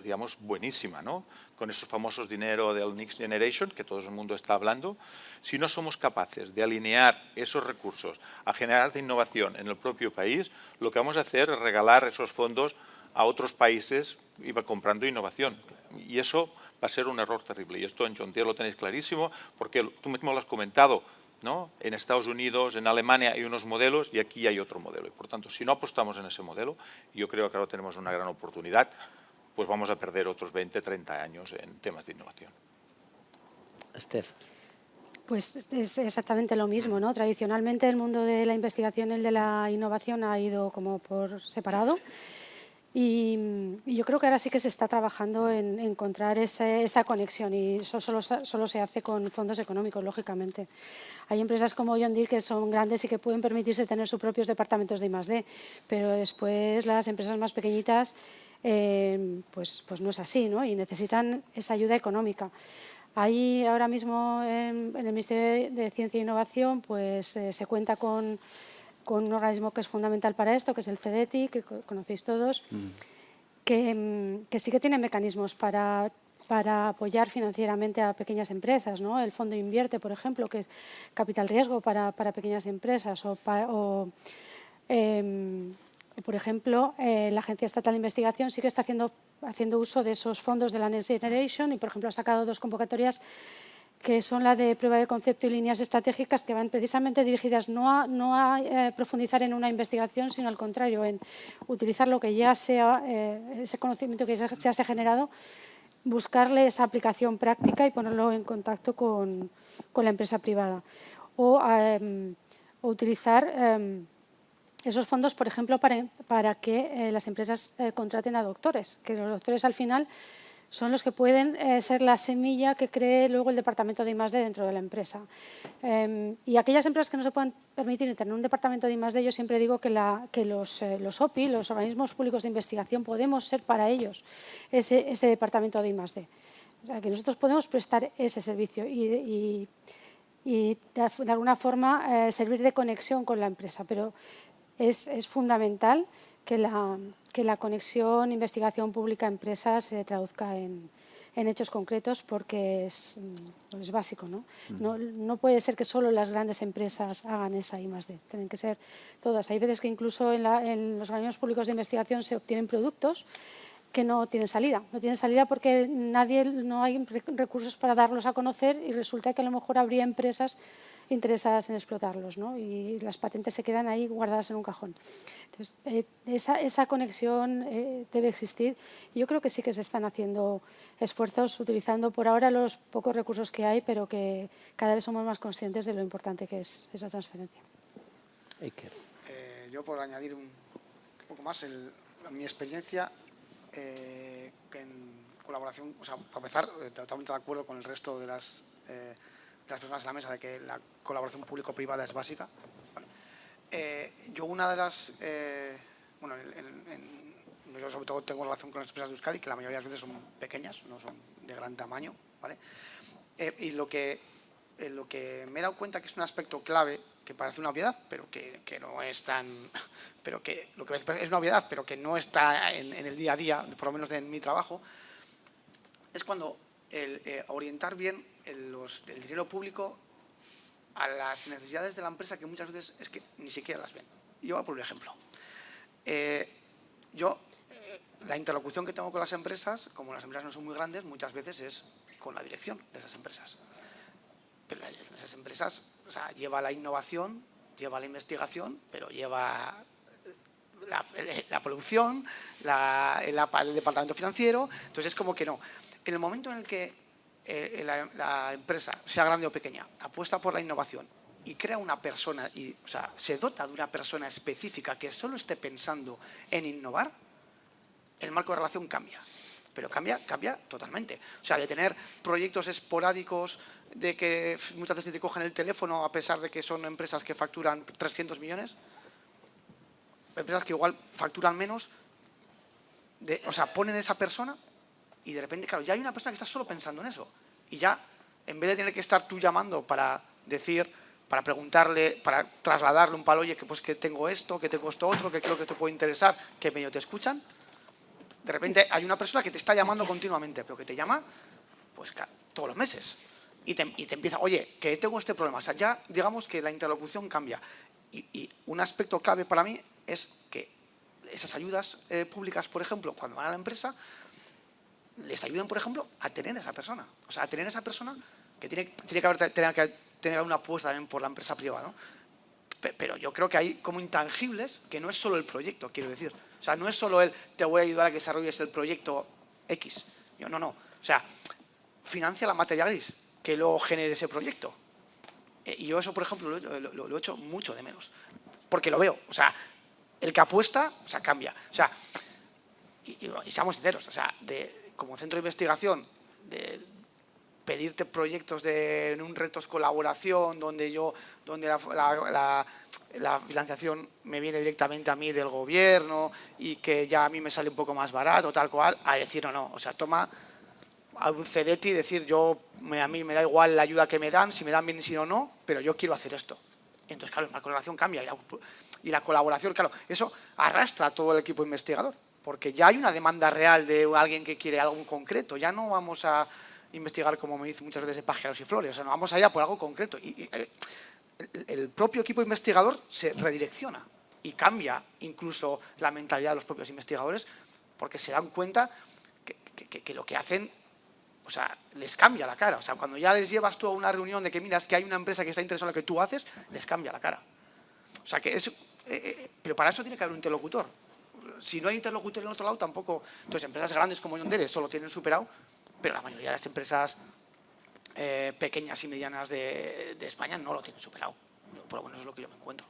[SPEAKER 4] digamos, buenísima, ¿no? Con esos famosos dinero del Next Generation, que todo el mundo está hablando. Si no somos capaces de alinear esos recursos a generar innovación en el propio país, lo que vamos a hacer es regalar esos fondos a otros países y va comprando innovación. Y eso va a ser un error terrible. Y esto en John Deere lo tenéis clarísimo, porque tú mismo lo has comentado, ¿no? En Estados Unidos, en Alemania hay unos modelos y aquí hay otro modelo. Y por tanto, si no apostamos en ese modelo, yo creo que ahora tenemos una gran oportunidad, pues vamos a perder otros 20, 30 años en temas de innovación.
[SPEAKER 1] Esther.
[SPEAKER 3] Pues es exactamente lo mismo, ¿no? Tradicionalmente el mundo de la investigación y el de la innovación ha ido como por separado. Y yo creo que ahora sí que se está trabajando en encontrar esa conexión, y eso solo se hace con fondos económicos, lógicamente. Hay empresas como John Deere que son grandes y que pueden permitirse tener sus propios departamentos de I+D, pero después las empresas más pequeñitas pues no es así, ¿no? Y necesitan esa ayuda económica. Ahí ahora mismo en el Ministerio de Ciencia e Innovación pues, se cuenta con un organismo que es fundamental para esto, que es el CDTI, que conocéis todos, que sí que tiene mecanismos para apoyar financieramente a pequeñas empresas, ¿no? El Fondo Invierte, por ejemplo, que es capital riesgo para pequeñas empresas, por ejemplo, la Agencia Estatal de Investigación sí que está haciendo uso de esos fondos de la Next Generation y, por ejemplo, ha sacado 2 convocatorias que son la de prueba de concepto y líneas estratégicas, que van precisamente dirigidas no a profundizar en una investigación, sino al contrario, en utilizar lo que ya sea, ese conocimiento que ya se ha generado, buscarle esa aplicación práctica y ponerlo en contacto con la empresa privada. O utilizar esos fondos, por ejemplo, para que las empresas contraten a doctores, que los doctores al final son los que pueden ser la semilla que cree luego el departamento de I+D dentro de la empresa. Y aquellas empresas que no se puedan permitir tener un departamento de I+D, yo siempre digo que los OPI, los organismos públicos de investigación, podemos ser para ellos ese departamento de I+D. O sea, que nosotros podemos prestar ese servicio y de alguna forma servir de conexión con la empresa, pero es fundamental que la conexión investigación pública-empresa se traduzca en hechos concretos, porque es básico, ¿no? No puede ser que solo las grandes empresas hagan esa I+D, tienen que ser todas. Hay veces que incluso en los organismos públicos de investigación se obtienen productos que no tienen salida. No tienen salida porque no hay recursos para darlos a conocer y resulta que a lo mejor habría empresas interesadas en explotarlos, ¿no? Y las patentes se quedan ahí guardadas en un cajón. Entonces, esa conexión debe existir. Yo creo que sí que se están haciendo esfuerzos utilizando por ahora los pocos recursos que hay, pero que cada vez somos más conscientes de lo importante que es esa transferencia.
[SPEAKER 2] Yo, por añadir un poco más, mi experiencia en colaboración, o sea, para empezar, totalmente de acuerdo con el resto de las personas en la mesa de que la colaboración público-privada es básica. Vale. Yo una de las... yo sobre todo tengo relación con las empresas de Euskadi, que la mayoría de las veces son pequeñas, no son de gran tamaño, ¿vale? Y lo que me he dado cuenta que es un aspecto clave, que parece una obviedad, pero que no es tan... pero que lo que es una obviedad, pero que no está en el día a día, por lo menos en mi trabajo, es cuando orientar bien el dinero público a las necesidades de la empresa, que muchas veces es que ni siquiera las ven. Yo voy a poner un ejemplo. La interlocución que tengo con las empresas, como las empresas no son muy grandes, muchas veces es con la dirección de esas empresas. Pero esas empresas, o sea, lleva la innovación, lleva la investigación, pero lleva la producción, el departamento financiero. Entonces es como que no. En el momento en el que la empresa, sea grande o pequeña, apuesta por la innovación y crea una persona, o sea, se dota de una persona específica que solo esté pensando en innovar, el marco de relación cambia. Pero cambia totalmente. O sea, de tener proyectos esporádicos, de que muchas veces te cogen el teléfono a pesar de que son empresas que facturan 300 millones, empresas que igual facturan menos, o sea, ponen esa persona y de repente, claro, ya hay una persona que está solo pensando en eso. Y ya, en vez de tener que estar tú llamando para decir para preguntarle, para trasladarle un palo, oye, pues que tengo esto otro, que creo que te puede interesar, que medio te escuchan. De repente hay una persona que te está llamando continuamente, pero que te llama pues todos los meses. Y te empieza, oye, que tengo este problema. O sea, ya digamos que la interlocución cambia. Y un aspecto clave para mí es que esas ayudas públicas, por ejemplo, cuando van a la empresa, les ayuden, por ejemplo, a tener esa persona. O sea, a tener esa persona que tiene que tener una apuesta también por la empresa privada, ¿no? Pero yo creo que hay como intangibles que no es solo el proyecto, quiero decir. O sea, no es solo el te voy a ayudar a que desarrolles el proyecto X. No. O sea, financia la materia gris que luego genere ese proyecto. Y yo eso, por ejemplo, lo echo mucho de menos. Porque lo veo. O sea, el que apuesta, o sea, cambia. O sea, y seamos sinceros, o sea, como centro de investigación, de pedirte proyectos en un retos colaboración, donde la financiación me viene directamente a mí del gobierno y que ya a mí me sale un poco más barato, tal cual, a decir no. O sea, toma a un CEDETI y decir a mí me da igual la ayuda que me dan, si me dan bien y si no, pero yo quiero hacer esto. Y entonces, claro, la colaboración cambia y la colaboración, claro, eso arrastra a todo el equipo investigador, porque ya hay una demanda real de alguien que quiere algo concreto, ya no vamos a investigar, como me dice muchas veces, de pájaros y flores, o sea, no vamos allá por algo concreto. Y el propio equipo investigador se redirecciona y cambia incluso la mentalidad de los propios investigadores porque se dan cuenta que lo que hacen, o sea, les cambia la cara. O sea, cuando ya les llevas tú a una reunión de que miras que hay una empresa que está interesada en lo que tú haces, les cambia la cara. O sea, pero para eso tiene que haber un interlocutor. Si no hay interlocutor en el otro lado, tampoco. Entonces, empresas grandes como Yondere solo tienen superado, pero la mayoría de las empresas pequeñas y medianas de España no lo tienen superado. Por lo menos es lo que yo me encuentro.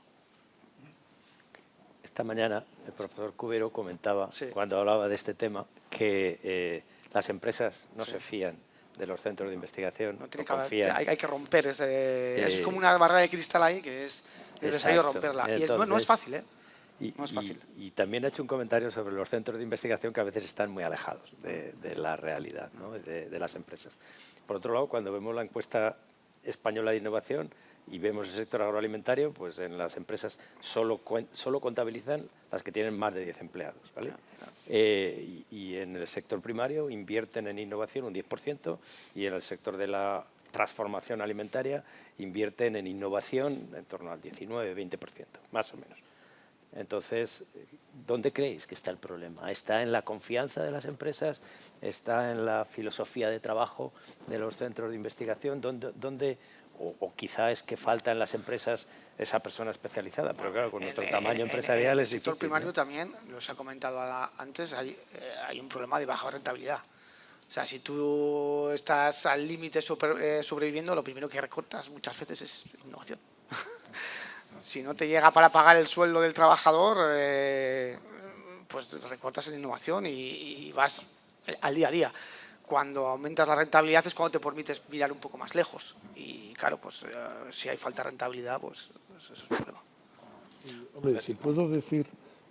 [SPEAKER 1] Esta mañana el profesor Cubero comentaba,
[SPEAKER 2] Sí.
[SPEAKER 1] cuando hablaba de este tema, que las empresas no se fían de los centros de investigación,
[SPEAKER 2] No tiene
[SPEAKER 1] no confían.
[SPEAKER 2] hay que romper es como una barrera de cristal ahí que es necesario
[SPEAKER 1] Exacto.
[SPEAKER 2] romperla. Y
[SPEAKER 1] Entonces,
[SPEAKER 2] no es fácil, ¿eh? No es fácil.
[SPEAKER 1] Y también ha hecho un comentario sobre los centros de investigación que a veces están muy alejados de la realidad, ¿no? de las empresas. Por otro lado, cuando vemos la encuesta española de innovación y vemos el sector agroalimentario, pues en las empresas solo contabilizan las que tienen más de 10 empleados, ¿vale? Y en el sector primario invierten en innovación un 10% y en el sector de la transformación alimentaria invierten en innovación en torno al 19-20%, más o menos. Entonces, ¿dónde creéis que está el problema? ¿Está en la confianza de las empresas? ¿Está en la filosofía de trabajo de los centros de investigación? O quizá es que falta en las empresas esa persona especializada, pero claro, con nuestro tamaño empresarial es difícil.
[SPEAKER 2] En el sector primario,
[SPEAKER 1] ¿no?
[SPEAKER 2] también, os he comentado antes, hay un problema de baja rentabilidad. O sea, si tú estás al límite sobreviviendo, lo primero que recortas muchas veces es innovación. Si no te llega para pagar el sueldo del trabajador, pues recortas en innovación y vas al día a día. Cuando aumentas la rentabilidad es cuando te permites mirar un poco más lejos. Y claro, pues si hay falta de rentabilidad, pues eso es un problema.
[SPEAKER 6] Hombre, si puedo decir,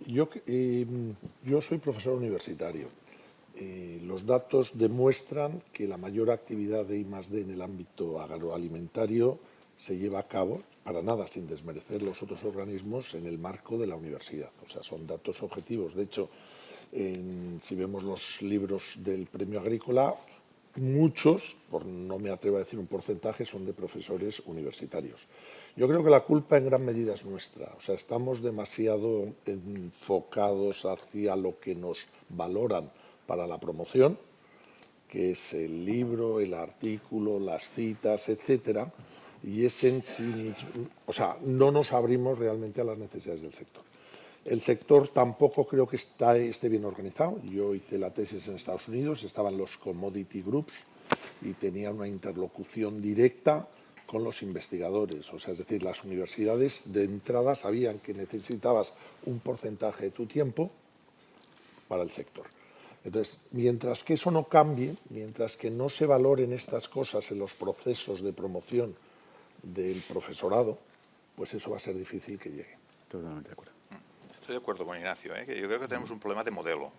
[SPEAKER 6] yo soy profesor universitario. Los datos demuestran que la mayor actividad de I+D en el ámbito agroalimentario se lleva a cabo, para nada sin desmerecer los otros organismos, en el marco de la universidad. O sea, son datos objetivos. De hecho, si vemos los libros del Premio Agrícola, muchos, no me atrevo a decir un porcentaje, son de profesores universitarios. Yo creo que la culpa en gran medida es nuestra. O sea, estamos demasiado enfocados hacia lo que nos valoran para la promoción, que es el libro, el artículo, las citas, etcétera, y es en sí mismo, o sea, no nos abrimos realmente a las necesidades del sector. El sector tampoco creo que esté bien organizado. Yo hice la tesis en Estados Unidos, estaban los commodity groups y tenía una interlocución directa con los investigadores. O sea, es decir, las universidades de entrada sabían que necesitabas un porcentaje de tu tiempo para el sector. Entonces, mientras que eso no cambie, mientras que no se valoren estas cosas en los procesos de promoción del profesorado, pues eso va a ser difícil que llegue.
[SPEAKER 5] Totalmente de acuerdo.
[SPEAKER 4] Estoy de acuerdo con Ignacio, que yo creo que tenemos un problema de modelo.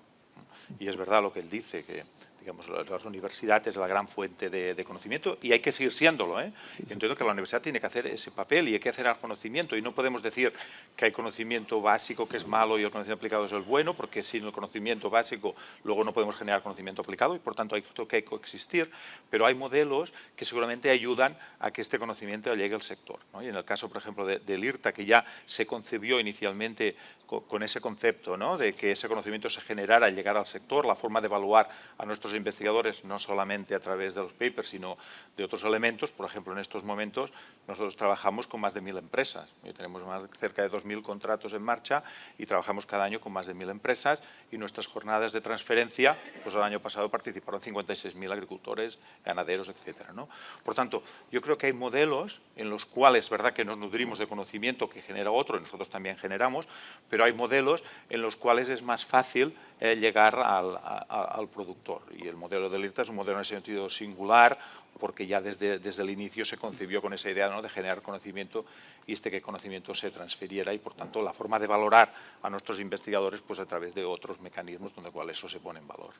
[SPEAKER 4] Y es verdad lo que él dice, que digamos, las universidades es la gran fuente de conocimiento y hay que seguir siéndolo. Entiendo que la universidad tiene que hacer ese papel y hay que hacer el conocimiento y no podemos decir que hay conocimiento básico que es malo y el conocimiento aplicado es el bueno, porque sin el conocimiento básico luego no podemos generar conocimiento aplicado y por tanto hay que coexistir, pero hay modelos que seguramente ayudan a que este conocimiento llegue al sector, ¿no? Y en el caso, por ejemplo, del IRTA, que ya se concebió inicialmente con ese concepto, ¿no?, de que ese conocimiento se generara al llegar al sector, la forma de evaluar a nuestros investigadores no solamente a través de los papers, sino de otros elementos. Por ejemplo, en estos momentos nosotros trabajamos con más de 1000 empresas. Tenemos cerca de 2000 contratos en marcha y trabajamos cada año con más de 1000 empresas y nuestras jornadas de transferencia, pues el año pasado participaron 56.000 agricultores, ganaderos, etcétera, ¿no? Por tanto, yo creo que hay modelos en los cuales es verdad que nos nutrimos de conocimiento que genera otro y nosotros también generamos, pero hay modelos en los cuales es más fácil llegar al productor. Y el modelo del IRTA es un modelo en ese sentido singular, porque ya desde el inicio se concibió con esa idea, ¿no?, de generar conocimiento y que conocimiento se transfiriera y, por tanto, la forma de valorar a nuestros investigadores pues a través de otros mecanismos donde cual eso se pone en valor.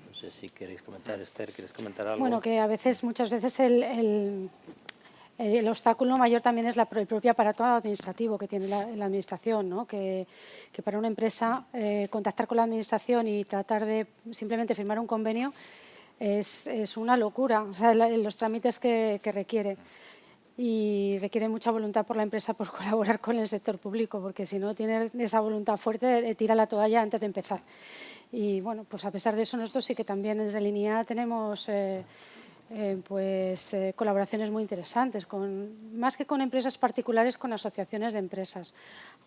[SPEAKER 1] No sé si queréis comentar, Esther, ¿quieres comentar algo?
[SPEAKER 3] Bueno, que muchas veces el obstáculo mayor también es el propio aparato administrativo que tiene la administración, ¿no? Que para una empresa contactar con la administración y tratar de simplemente firmar un convenio es una locura, o sea, los trámites que requiere. Y requiere mucha voluntad por la empresa por colaborar con el sector público, porque si no tiene esa voluntad fuerte, tira la toalla antes de empezar. Y bueno, pues a pesar de eso, nosotros sí que también desde Linea tenemos colaboraciones muy interesantes, más que con empresas particulares, con asociaciones de empresas.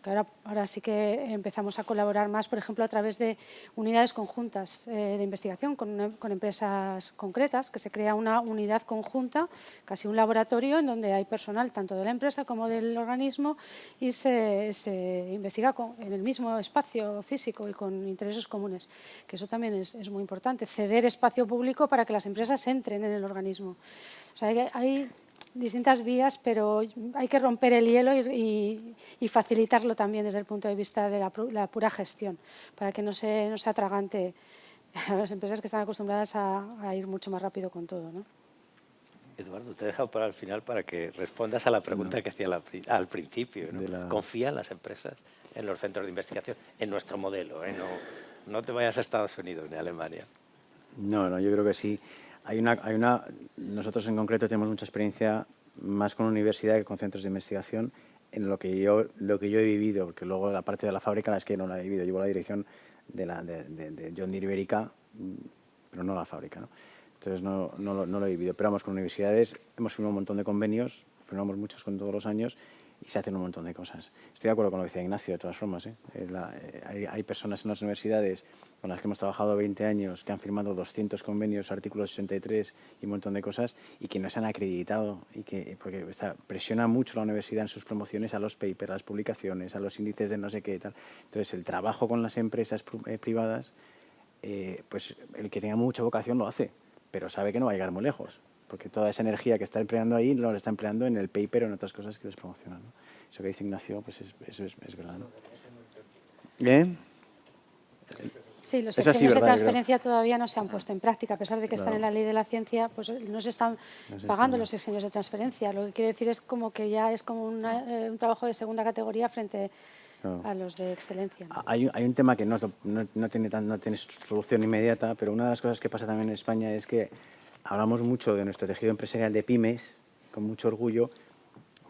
[SPEAKER 3] Que ahora sí que empezamos a colaborar más, por ejemplo, a través de unidades conjuntas de investigación con empresas concretas, que se crea una unidad conjunta, casi un laboratorio, en donde hay personal tanto de la empresa como del organismo y se investiga en el mismo espacio físico y con intereses comunes, que eso también es muy importante, ceder espacio público para que las empresas entren en el organismo. O sea, hay distintas vías, pero hay que romper el hielo y facilitarlo también desde el punto de vista de la pura gestión, para que no se atragante a las empresas que están acostumbradas a ir mucho más rápido con todo, ¿no?
[SPEAKER 1] Eduardo, te he dejado para el final para que respondas a la pregunta que hacía al principio, ¿no? ¿Confían las empresas en los centros de investigación, en nuestro modelo? No te vayas a Estados Unidos ni a Alemania.
[SPEAKER 5] No, yo creo que sí. Nosotros en concreto tenemos mucha experiencia más con universidades que con centros de investigación en lo que yo he vivido, porque luego la parte de la fábrica es que no la he vivido. Llevo la dirección de John Deere Ibérica, pero no la fábrica, ¿no? Entonces no lo he vivido. Pero vamos, con universidades hemos firmado un montón de convenios, firmamos muchos con todos los años y se hacen un montón de cosas. Estoy de acuerdo con lo que decía Ignacio, de todas formas, ¿eh? Hay personas en las universidades con las que hemos trabajado 20 años que han firmado 200 convenios, artículos 63 y un montón de cosas y que no se han acreditado porque presiona mucho la universidad en sus promociones a los papers, a las publicaciones, a los índices de no sé qué y tal. Entonces, el trabajo con las empresas privadas, pues el que tenga mucha vocación lo hace, pero sabe que no va a llegar muy lejos, porque toda esa energía que está empleando ahí lo está empleando en el paper o en otras cosas que les promocionan, ¿no? Eso que dice Ignacio, pues eso es verdad, ¿no?
[SPEAKER 3] Sí, los exenios de transferencia todavía no se han puesto en práctica, a pesar de que están en la ley de la ciencia, pues no se están pagando los exenios de transferencia. Lo que quiere decir es como que ya es como un trabajo de segunda categoría frente a los de excelencia, ¿no?
[SPEAKER 5] Hay un tema que no tiene solución inmediata, pero una de las cosas que pasa también en España es que hablamos mucho de nuestro tejido empresarial de pymes, con mucho orgullo.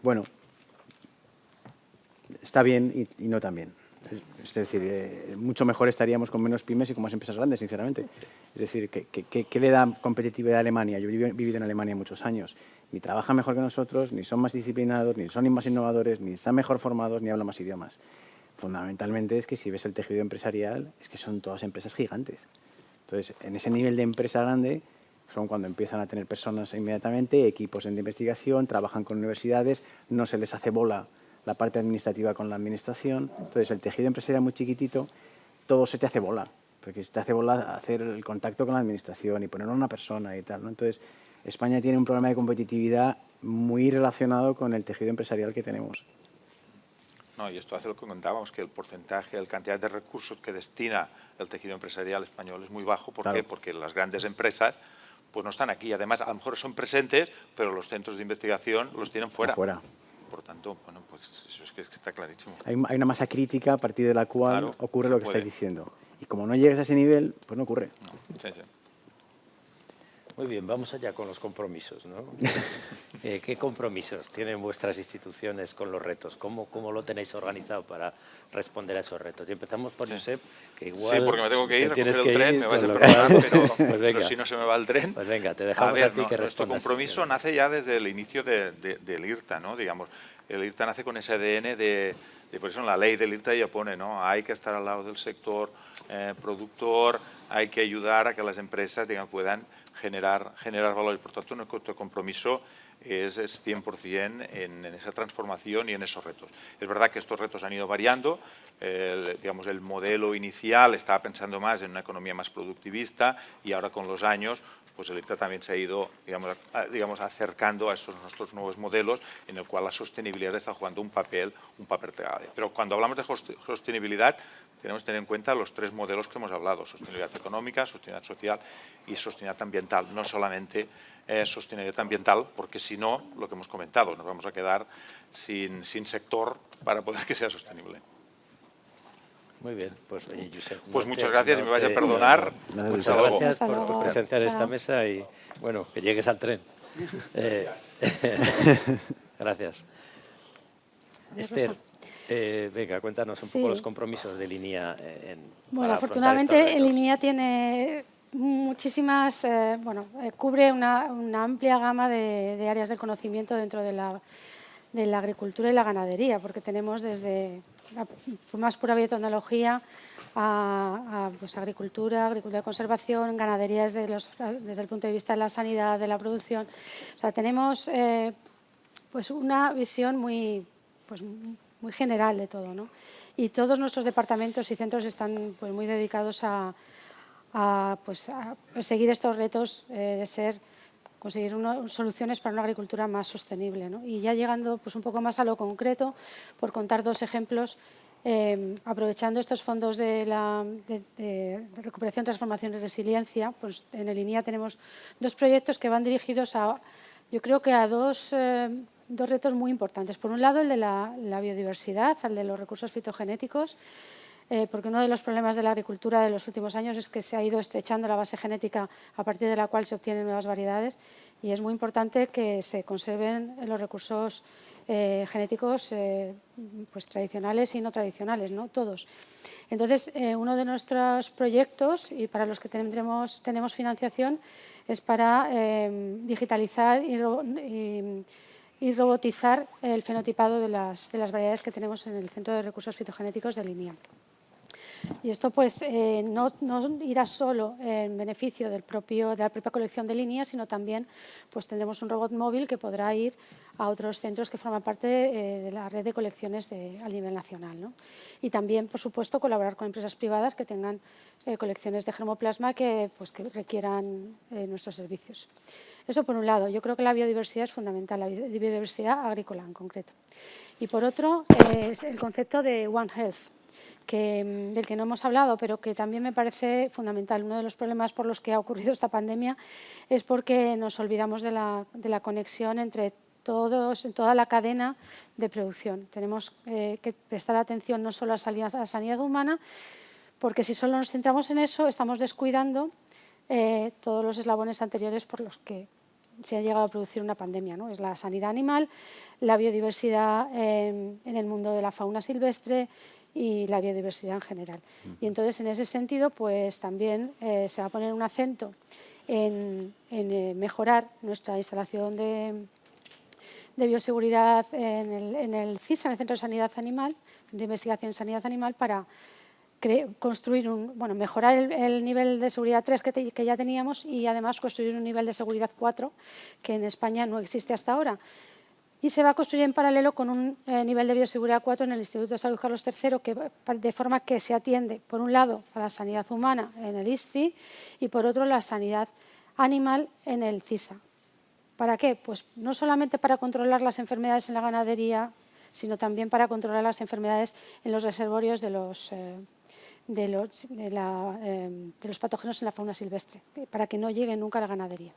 [SPEAKER 5] Bueno, está bien y no tan bien. Es decir, mucho mejor estaríamos con menos pymes y con más empresas grandes, sinceramente. Es decir, ¿qué le da competitividad a Alemania? Yo he vivido en Alemania muchos años. Ni trabajan mejor que nosotros, ni son más disciplinados, ni son más innovadores, ni están mejor formados, ni hablan más idiomas. Fundamentalmente es que si ves el tejido empresarial, es que son todas empresas gigantes. Entonces, en ese nivel de empresa grande son cuando empiezan a tener personas inmediatamente, equipos de investigación, trabajan con universidades, no se les hace bola la parte administrativa con la administración. Entonces, el tejido empresarial muy chiquitito, todo se te hace bola, porque se te hace bola hacer el contacto con la administración y poner a una persona y tal, ¿no? Entonces, España tiene un problema de competitividad muy relacionado con el tejido empresarial que tenemos.
[SPEAKER 4] No, y esto hace lo que contábamos, que el porcentaje, la cantidad de recursos que destina el tejido empresarial español es muy bajo. ¿Por qué? Porque las grandes empresas pues no están aquí. Además, a lo mejor son presentes, pero los centros de investigación los tienen fuera. Por tanto, bueno, pues eso es que está clarísimo.
[SPEAKER 5] Hay una masa crítica a partir de la cual ocurre lo que estáis diciendo. Y como no llegues a ese nivel, pues no ocurre.
[SPEAKER 4] No. Sí, sí.
[SPEAKER 1] Muy bien, vamos allá con los compromisos, ¿no? ¿Qué compromisos tienen vuestras instituciones con los retos? ¿Cómo lo tenéis organizado para responder a esos retos? Y empezamos por Josep, que igual...
[SPEAKER 4] Sí, porque me tengo que ir a coger el tren, me vais a perdonar, pero si no se me va el tren...
[SPEAKER 1] Pues venga, te dejamos a ti que respondas.
[SPEAKER 4] Nuestro compromiso nace ya desde el inicio del IRTA, ¿no? Digamos, el IRTA nace con ese ADN por eso en la ley del IRTA ya pone, ¿no? Hay que estar al lado del sector productor, hay que ayudar a que las empresas puedan generar valor. Por tanto, nuestro compromiso es 100% en esa transformación y en esos retos. Es verdad que estos retos han ido variando. El modelo inicial estaba pensando más en una economía más productivista y ahora con los años pues el IRTA también se ha ido acercando a estos nuestros nuevos modelos en el cual la sostenibilidad está jugando un papel clave. Pero cuando hablamos de sostenibilidad tenemos que tener en cuenta los tres modelos que hemos hablado: sostenibilidad económica, sostenibilidad social y sostenibilidad ambiental. No solamente sostenibilidad ambiental, porque si no, lo que hemos comentado, nos vamos a quedar sin sector para poder que sea sostenible.
[SPEAKER 1] Muy bien, pues oye, Josep.
[SPEAKER 4] Pues muchas gracias y me vais a perdonar.
[SPEAKER 1] Muchas gracias por tu presencia en esta mesa y, bueno, que llegues al tren. Gracias. Esther, venga, cuéntanos un poco los compromisos de Linea.
[SPEAKER 3] Bueno, afortunadamente Linea tiene muchísimas, cubre una amplia gama de áreas del conocimiento dentro de la agricultura y la ganadería, porque tenemos desde la más pura biotecnología a agricultura de conservación, ganadería desde el punto de vista de la sanidad, de la producción. O sea, tenemos una visión muy general de todo, ¿no? Y todos nuestros departamentos y centros están muy dedicados a perseguir estos retos conseguir soluciones para una agricultura más sostenible, ¿no? Y ya llegando un poco más a lo concreto, por contar dos ejemplos, aprovechando estos fondos de recuperación, transformación y resiliencia, pues en el INIA tenemos dos proyectos que van dirigidos yo creo que a dos retos muy importantes. Por un lado, el de la biodiversidad, el de los recursos fitogenéticos, porque uno de los problemas de la agricultura de los últimos años es que se ha ido estrechando la base genética a partir de la cual se obtienen nuevas variedades, y es muy importante que se conserven los recursos genéticos tradicionales y no tradicionales, ¿no? Todos. Entonces, uno de nuestros proyectos, y para los que tenemos financiación, es para digitalizar y robotizar el fenotipado de las variedades que tenemos en el Centro de Recursos Fitogenéticos de Linea. Y esto no irá solo en beneficio de la propia colección de Linea, sino también tendremos un robot móvil que podrá ir a otros centros que forman parte de la red de colecciones a nivel nacional, ¿no? Y también, por supuesto, colaborar con empresas privadas que tengan colecciones de germoplasma que requieran nuestros servicios. Eso por un lado. Yo creo que la biodiversidad es fundamental, la biodiversidad agrícola en concreto. Y por otro, es el concepto de One Health, del que no hemos hablado, pero que también me parece fundamental. Uno de los problemas por los que ha ocurrido esta pandemia es porque nos olvidamos de la conexión entre toda la cadena de producción. Tenemos que prestar atención no solo a la sanidad humana, porque si solo nos centramos en eso, estamos descuidando todos los eslabones anteriores por los que se ha llegado a producir una pandemia, ¿no? Es la sanidad animal, la biodiversidad en el mundo de la fauna silvestre y la biodiversidad en general. Y entonces, en ese sentido, pues también se va a poner un acento en mejorar nuestra instalación de bioseguridad en el CISA, en el Centro de Sanidad Animal, Centro de Investigación en Sanidad Animal, para construir mejorar el nivel de seguridad 3 que ya teníamos, y además construir un nivel de seguridad 4 que en España no existe hasta ahora. Y se va a construir en paralelo con un nivel de bioseguridad 4 en el Instituto de Salud Carlos III, de forma que se atiende, por un lado, a la sanidad humana en el ISCI y, por otro, la sanidad animal en el CISA. ¿Para qué? Pues no solamente para controlar las enfermedades en la ganadería sino también para controlar las enfermedades en los reservorios de los patógenos en la fauna silvestre, para que no lleguen nunca a la ganadería.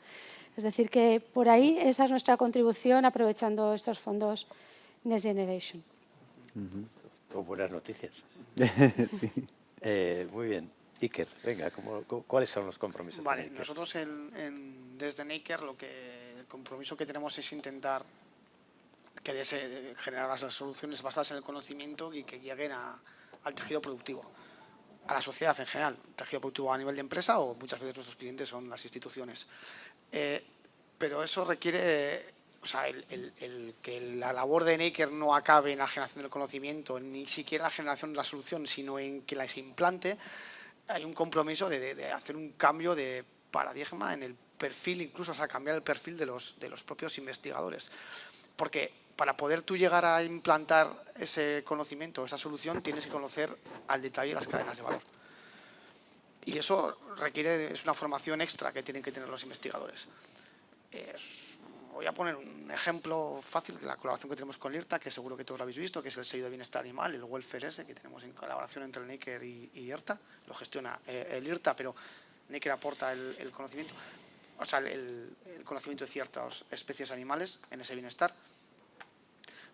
[SPEAKER 3] Es decir, que por ahí esa es nuestra contribución aprovechando estos fondos Next Generation.
[SPEAKER 1] Todo buenas noticias.
[SPEAKER 5] Sí.
[SPEAKER 1] Muy bien. Iker, venga, ¿cuáles son los compromisos?
[SPEAKER 2] Vale, nosotros desde Neiker el compromiso que tenemos es intentar generar las soluciones basadas en el conocimiento y que lleguen al tejido productivo, a la sociedad en general, tejido productivo a nivel de empresa o muchas veces nuestros clientes son las instituciones. Pero eso requiere, o sea, que la labor de Neiker no acabe en la generación del conocimiento, ni siquiera en la generación de la solución, sino en que la se implante. Hay un compromiso de hacer un cambio de paradigma en el perfil, incluso o sea, cambiar el perfil de los propios investigadores. Porque para poder tú llegar a implantar ese conocimiento, esa solución, tienes que conocer al detalle las cadenas de valor. Y eso es una formación extra que tienen que tener los investigadores. Voy a poner un ejemplo fácil de la colaboración que tenemos con el IRTA, que seguro que todos lo habéis visto, que es el sello de bienestar animal, el Welfare S, que tenemos en colaboración entre el Neiker y IRTA. Lo gestiona el IRTA, pero Neiker aporta el conocimiento, o sea, el conocimiento de ciertas especies animales en ese bienestar.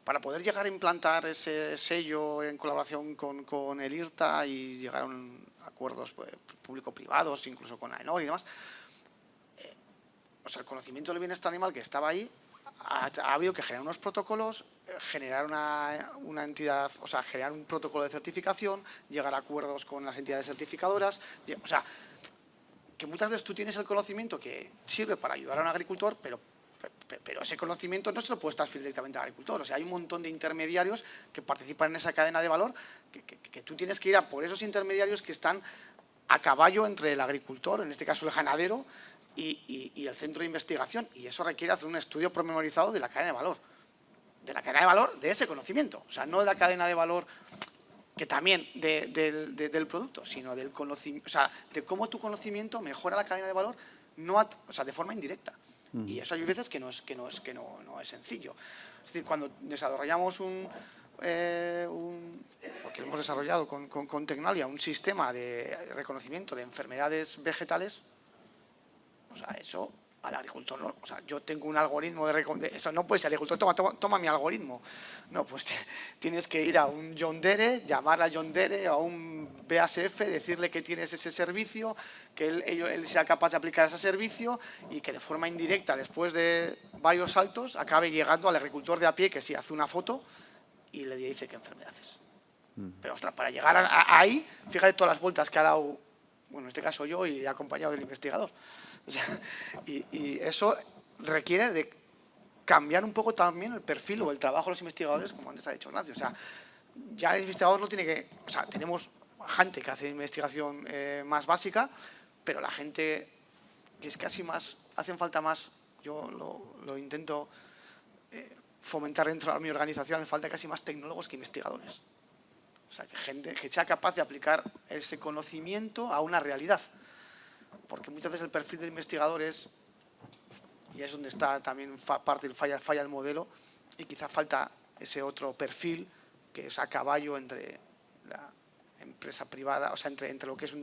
[SPEAKER 2] Para poder llegar a implantar ese sello en colaboración con el IRTA y llegar a acuerdos público-privados, incluso con AENOR y demás, o sea, el conocimiento del bienestar animal que estaba ahí ha habido que generar unos protocolos, generar una entidad, o sea, generar un protocolo de certificación, llegar a acuerdos con las entidades certificadoras, o sea, que muchas veces tú tienes el conocimiento que sirve para ayudar a un agricultor, pero ese conocimiento no se lo puedes transferir directamente al agricultor. O sea, hay un montón de intermediarios que participan en esa cadena de valor que tú tienes que ir a por esos intermediarios que están a caballo entre el agricultor, en este caso el ganadero, y el centro de investigación. Y eso requiere hacer un estudio pormenorizado de la cadena de valor. De la cadena de valor de ese conocimiento. O sea, no de la cadena de valor que también del producto, sino del conocimiento, o sea, de cómo tu conocimiento mejora la cadena de valor o sea, de forma indirecta. Y eso hay veces que no es sencillo. Es decir, cuando desarrollamos porque lo hemos desarrollado con Tecnalia, un sistema de reconocimiento de enfermedades vegetales, o sea, eso al agricultor no. O sea, yo tengo un algoritmo eso no puede ser agricultor, toma mi algoritmo. No, pues tienes que ir a un John Deere, llamar a John Deere, a un BASF, decirle que tienes ese servicio, que él sea capaz de aplicar ese servicio y que de forma indirecta, después de varios saltos, acabe llegando al agricultor de a pie que sí hace una foto y le dice qué enfermedades. Pero, ostras, para llegar ahí, fíjate todas las vueltas que ha dado, bueno, en este caso yo, y acompañado del investigador. O sea, y eso requiere de cambiar un poco también el perfil o el trabajo de los investigadores, como antes ha dicho Ignacio. O sea, ya el investigador no tiene que... O sea, tenemos gente que hace investigación más básica, pero la gente que es casi más... Hacen falta más... Yo lo intento fomentar dentro de mi organización, hace falta casi más tecnólogos que investigadores. O sea, que gente que sea capaz de aplicar ese conocimiento a una realidad. Porque muchas veces el perfil del investigador y es donde está también parte del falla el modelo, y quizá falta ese otro perfil que es a caballo entre la empresa privada, o sea, entre lo que es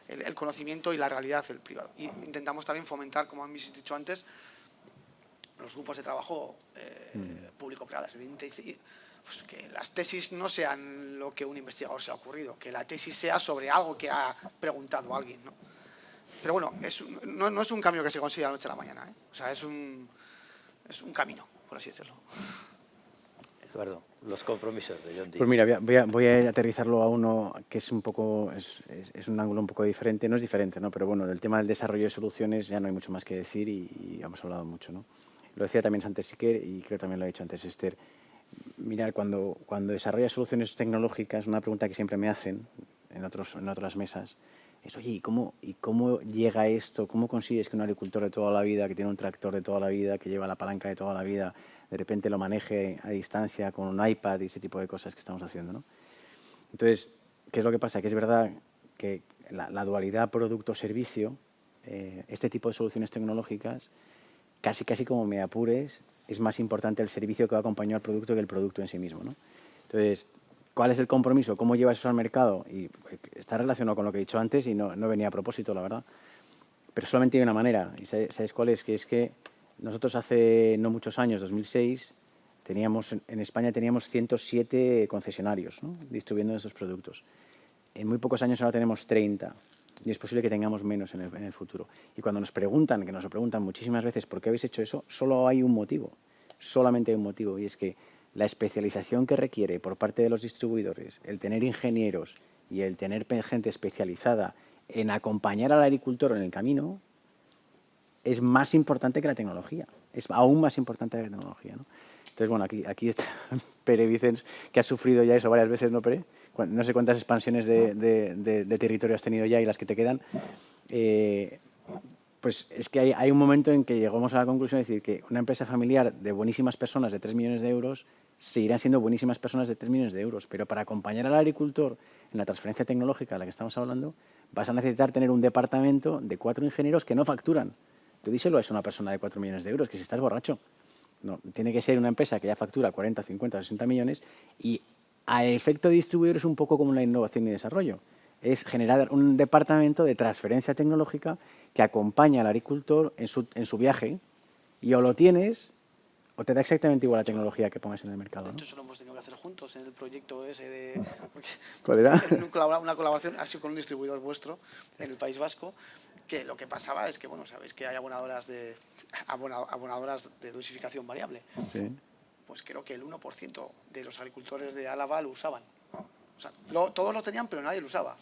[SPEAKER 2] el conocimiento y la realidad del privado. Y intentamos también fomentar, como habéis dicho antes, los grupos de trabajo público-privados. Pues que las tesis no sean lo que un investigador se ha ocurrido, que la tesis sea sobre algo que ha preguntado alguien, ¿no? Pero bueno, no es un cambio que se consiga de la noche a la mañana, ¿eh? O sea, es un camino, por así decirlo.
[SPEAKER 1] Eduardo, los compromisos de John Deere.
[SPEAKER 5] Pues mira, voy a aterrizarlo a uno que es un poco, es un ángulo un poco diferente, no es diferente, ¿no? Pero bueno, del tema del desarrollo de soluciones ya no hay mucho más que decir y hemos hablado mucho, ¿no? Lo decía también antes Iker y creo que también lo ha dicho antes Esther. Mirar, cuando desarrollas soluciones tecnológicas, una pregunta que siempre me hacen en otras mesas es, oye, ¿y cómo llega esto? ¿Cómo consigues que un agricultor de toda la vida, que tiene un tractor de toda la vida, que lleva la palanca de toda la vida, de repente lo maneje a distancia con un iPad y ese tipo de cosas que estamos haciendo, ¿no? Entonces, ¿qué es lo que pasa? Que es verdad que la dualidad producto-servicio, este tipo de soluciones tecnológicas, casi como me apures, es más importante el servicio que va acompañado al producto que el producto en sí mismo, ¿no? Entonces, ¿cuál es el compromiso? ¿Cómo llevas eso al mercado? Y está relacionado con lo que he dicho antes y no venía a propósito, la verdad. Pero solamente hay una manera, y ¿sabéis cuál es? Que es que nosotros hace no muchos años, 2006, en España teníamos 107 concesionarios, ¿no?, distribuyendo estos productos. En muy pocos años ahora tenemos 30 y es posible que tengamos menos en el futuro. Y cuando nos preguntan, que nos lo preguntan muchísimas veces, ¿por qué habéis hecho eso?, solo hay un motivo, solamente hay un motivo, y es que la especialización que requiere por parte de los distribuidores, el tener ingenieros y el tener gente especializada en acompañar al agricultor en el camino, es más importante que la tecnología, es aún más importante que la tecnología, ¿no? Entonces, bueno, aquí está Pere Vicens, que ha sufrido ya eso varias veces, ¿no, Pere? No sé cuántas expansiones de territorio has tenido ya y las que te quedan. Pues es que hay un momento en que llegamos a la conclusión de decir que una empresa familiar de buenísimas personas de 3 millones de euros seguirán siendo buenísimas personas de 3 millones de euros, pero para acompañar al agricultor en la transferencia tecnológica de la que estamos hablando, vas a necesitar tener un departamento de 4 ingenieros que no facturan. Tú díselo a una persona de 4 millones de euros, que si estás borracho. No, tiene que ser una empresa que ya factura 40, 50, 60 millones y a efecto de distribuidor es un poco como la innovación y desarrollo. Es generar un departamento de transferencia tecnológica que acompaña al agricultor en su viaje y o lo tienes o te da exactamente igual la tecnología que pongas en el mercado,
[SPEAKER 2] De
[SPEAKER 5] ¿no?
[SPEAKER 2] hecho, eso lo hemos tenido que hacer juntos en el proyecto ese de...
[SPEAKER 5] ¿Cuál era?
[SPEAKER 2] Una colaboración así con un distribuidor vuestro en el País Vasco, que lo que pasaba es que, bueno, sabéis que hay abonadoras de dosificación variable.
[SPEAKER 5] Sí.
[SPEAKER 2] Pues creo que el 1% de los agricultores de Álava lo usaban. O sea, todos lo tenían, pero nadie lo usaba.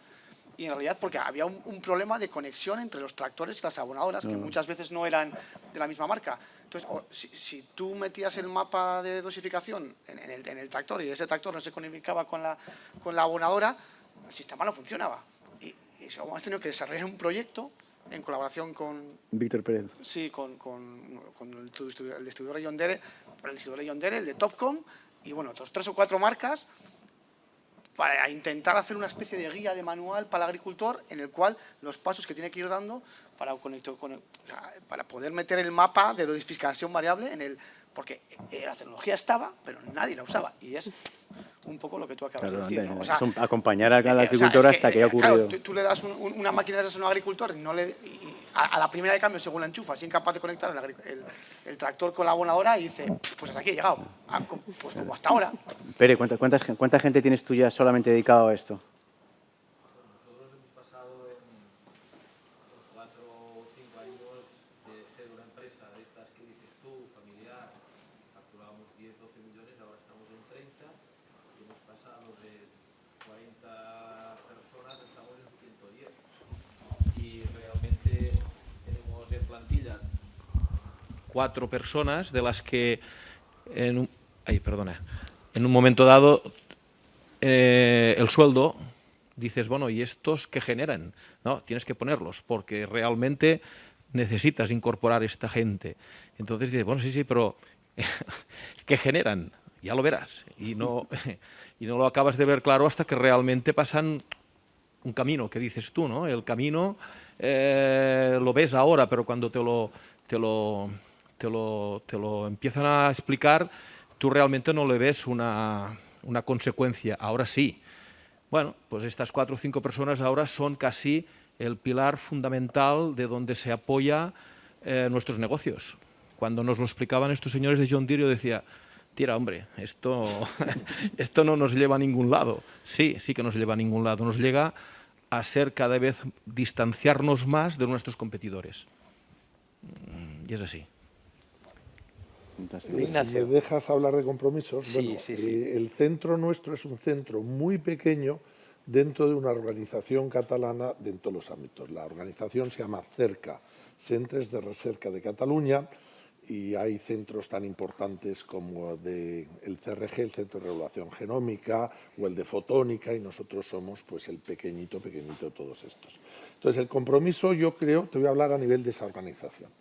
[SPEAKER 2] Y en realidad porque había un problema de conexión entre los tractores y las abonadoras, que muchas veces no eran de la misma marca. Entonces, si tú metías el mapa de dosificación en el tractor y ese tractor no se comunicaba con la abonadora, el sistema no funcionaba. Y hemos tenido que desarrollar un proyecto en colaboración con...
[SPEAKER 5] Víctor Pérez.
[SPEAKER 2] Sí, con el distribuidor Yondere, el de Topcom, y bueno, otros 3 o 4 marcas, para intentar hacer una especie de guía de manual para el agricultor en el cual los pasos que tiene que ir dando para poder meter el mapa de dosificación variable porque la tecnología estaba, pero nadie la usaba. Y es un poco lo que tú acabas de decir, ¿no? O sea,
[SPEAKER 5] acompañar al agricultor hasta que ha ocurrido.
[SPEAKER 2] Claro, tú le das una máquina de esas a un agricultor y a la primera de cambio, según la enchufa, es incapaz de conectar el tractor con la abonadora y dice, pues hasta aquí he llegado. Pues como hasta ahora.
[SPEAKER 5] Pere, ¿cuánta gente tienes tú ya solamente dedicado a esto?
[SPEAKER 7] Nosotros hemos pasado en 4 o 5 años de ser una empresa de estas que dices tú, familiar, facturábamos 10, 12 millones, ahora estamos en 30, y hemos pasado de 40 personas, estamos en 110. Y realmente tenemos en plantilla 4 personas, de las que en un momento dado el sueldo, dices, bueno, ¿y estos qué generan? No, tienes que ponerlos, porque realmente necesitas incorporar esta gente. Entonces dices, bueno, sí, pero ¿qué generan? Ya lo verás. Y no lo acabas de ver claro hasta que realmente pasan un camino, que dices tú, ¿no? El camino lo ves ahora, pero cuando te lo empiezan a explicar, tú realmente no le ves una consecuencia. Ahora sí. Bueno, pues estas 4 o 5 personas ahora son casi el pilar fundamental de donde se apoya nuestros negocios. Cuando nos lo explicaban estos señores de John Deere, yo decía, tira, hombre, esto no nos lleva a ningún lado. Sí que nos lleva a ningún lado. Nos llega a ser cada vez distanciarnos más de nuestros competidores. Y es así.
[SPEAKER 6] Si me dejas hablar de compromisos,
[SPEAKER 1] Sí,
[SPEAKER 6] bueno,
[SPEAKER 1] sí.
[SPEAKER 6] el centro nuestro es un centro muy pequeño dentro de una organización catalana de todos los ámbitos. La organización se llama CERCA, Centres de Recerca de Cataluña, y hay centros tan importantes como el CRG, el Centro de Regulación Genómica, o el de Fotónica, y nosotros somos pues el pequeñito de todos estos. Entonces, el compromiso, yo creo, te voy a hablar a nivel de esa organización.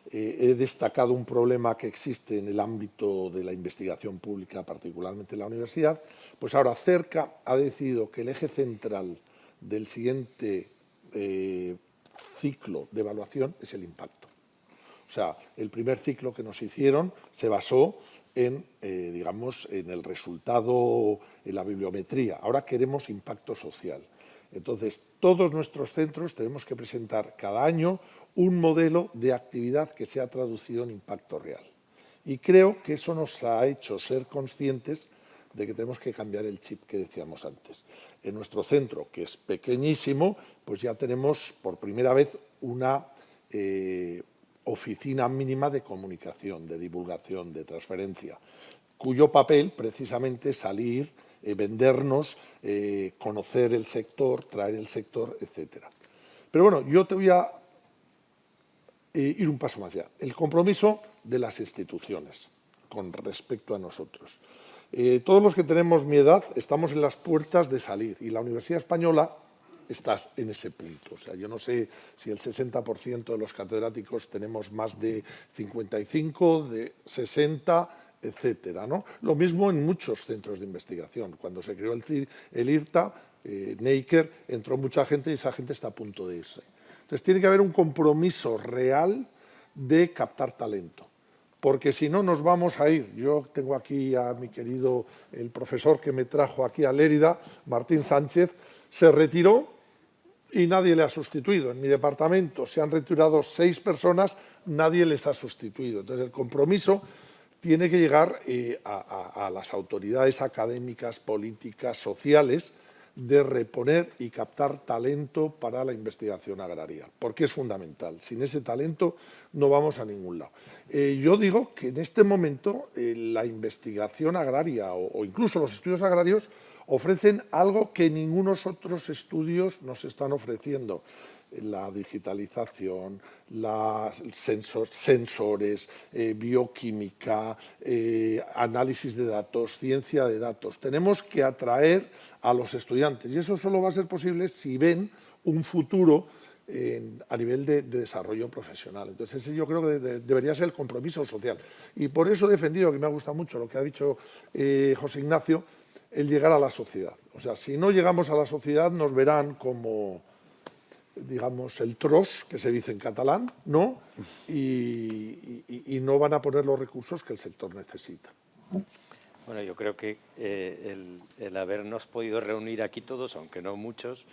[SPEAKER 6] He destacado un problema que existe en el ámbito de la investigación pública, particularmente en la universidad. Pues ahora CERCA ha decidido que el eje central del siguiente ciclo de evaluación es el impacto. O sea, el primer ciclo que nos hicieron se basó en, digamos, en el resultado, en la bibliometría. Ahora queremos impacto social. Entonces, todos nuestros centros tenemos que presentar cada año un modelo de actividad que sea traducido en impacto real. Y creo que eso nos ha hecho ser conscientes de que tenemos que cambiar el chip que decíamos antes. En nuestro centro, que es pequeñísimo, pues ya tenemos por primera vez una oficina mínima de comunicación, de divulgación, de transferencia, cuyo papel precisamente es salir, vendernos, conocer el sector, traer el sector, etc. Pero bueno, yo te voy a ir un paso más allá. El compromiso de las instituciones con respecto a nosotros. Todos los que tenemos mi edad estamos en las puertas de salir y la Universidad Española está en ese punto. O sea, yo no sé si el 60% de los catedráticos tenemos más de 55, de 60, etcétera, ¿no? Lo mismo en muchos centros de investigación. Cuando se creó el IRTA, Neiker, entró mucha gente y esa gente está a punto de irse. Entonces, tiene que haber un compromiso real de captar talento, porque si no nos vamos a ir. Yo tengo aquí a mi querido, el profesor que me trajo aquí a Lérida, Martín Sánchez, se retiró y nadie le ha sustituido. En mi departamento se han retirado 6 personas, nadie les ha sustituido. Entonces, el compromiso tiene que llegar a las autoridades académicas, políticas, sociales, de reponer y captar talento para la investigación agraria, porque es fundamental. Sin ese talento no vamos a ningún lado. Yo digo que en este momento la investigación agraria o incluso los estudios agrarios ofrecen algo que ningunos otros estudios nos están ofreciendo. La digitalización, sensores, bioquímica, análisis de datos, ciencia de datos. Tenemos que atraer a los estudiantes y eso solo va a ser posible si ven un futuro a nivel de desarrollo profesional. Entonces, ese yo creo que debería ser el compromiso social. Y por eso he defendido, que me ha gustado mucho lo que ha dicho José Ignacio, el llegar a la sociedad. O sea, si no llegamos a la sociedad nos verán como, digamos, el tros, que se dice en catalán, ¿no? Y no van a poner los recursos que el sector necesita.
[SPEAKER 1] Bueno, yo creo que el habernos podido reunir aquí todos, aunque no muchos,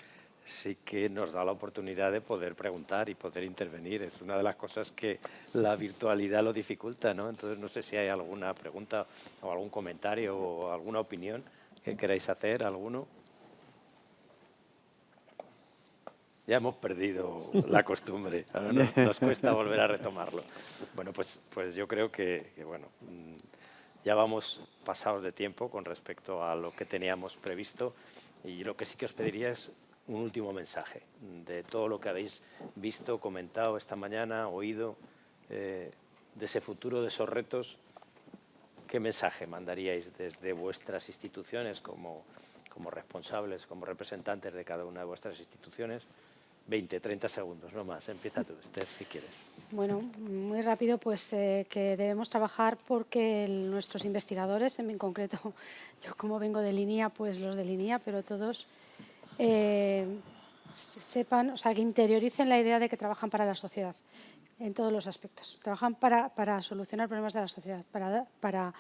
[SPEAKER 1] sí que nos da la oportunidad de poder preguntar y poder intervenir. Es una de las cosas que la virtualidad lo dificulta, ¿no? Entonces, no sé si hay alguna pregunta o algún comentario o alguna opinión que queráis hacer, ¿alguno? Ya hemos perdido la costumbre, ahora nos cuesta volver a retomarlo. Bueno, pues yo creo que bueno, ya vamos pasados de tiempo con respecto a lo que teníamos previsto y lo que sí que os pediría es un último mensaje de todo lo que habéis visto, comentado esta mañana, oído, de ese futuro, de esos retos. ¿Qué mensaje mandaríais desde vuestras instituciones como responsables, como representantes de cada una de vuestras instituciones? 20, 30 segundos, no más. Empieza tú, Esther, si quieres.
[SPEAKER 3] Bueno, muy rápido, pues que debemos trabajar porque nuestros investigadores, en concreto, yo como vengo de línea, pues los de línea, pero todos sepan, o sea, que interioricen la idea de que trabajan para la sociedad en todos los aspectos. Trabajan para solucionar problemas de la sociedad, para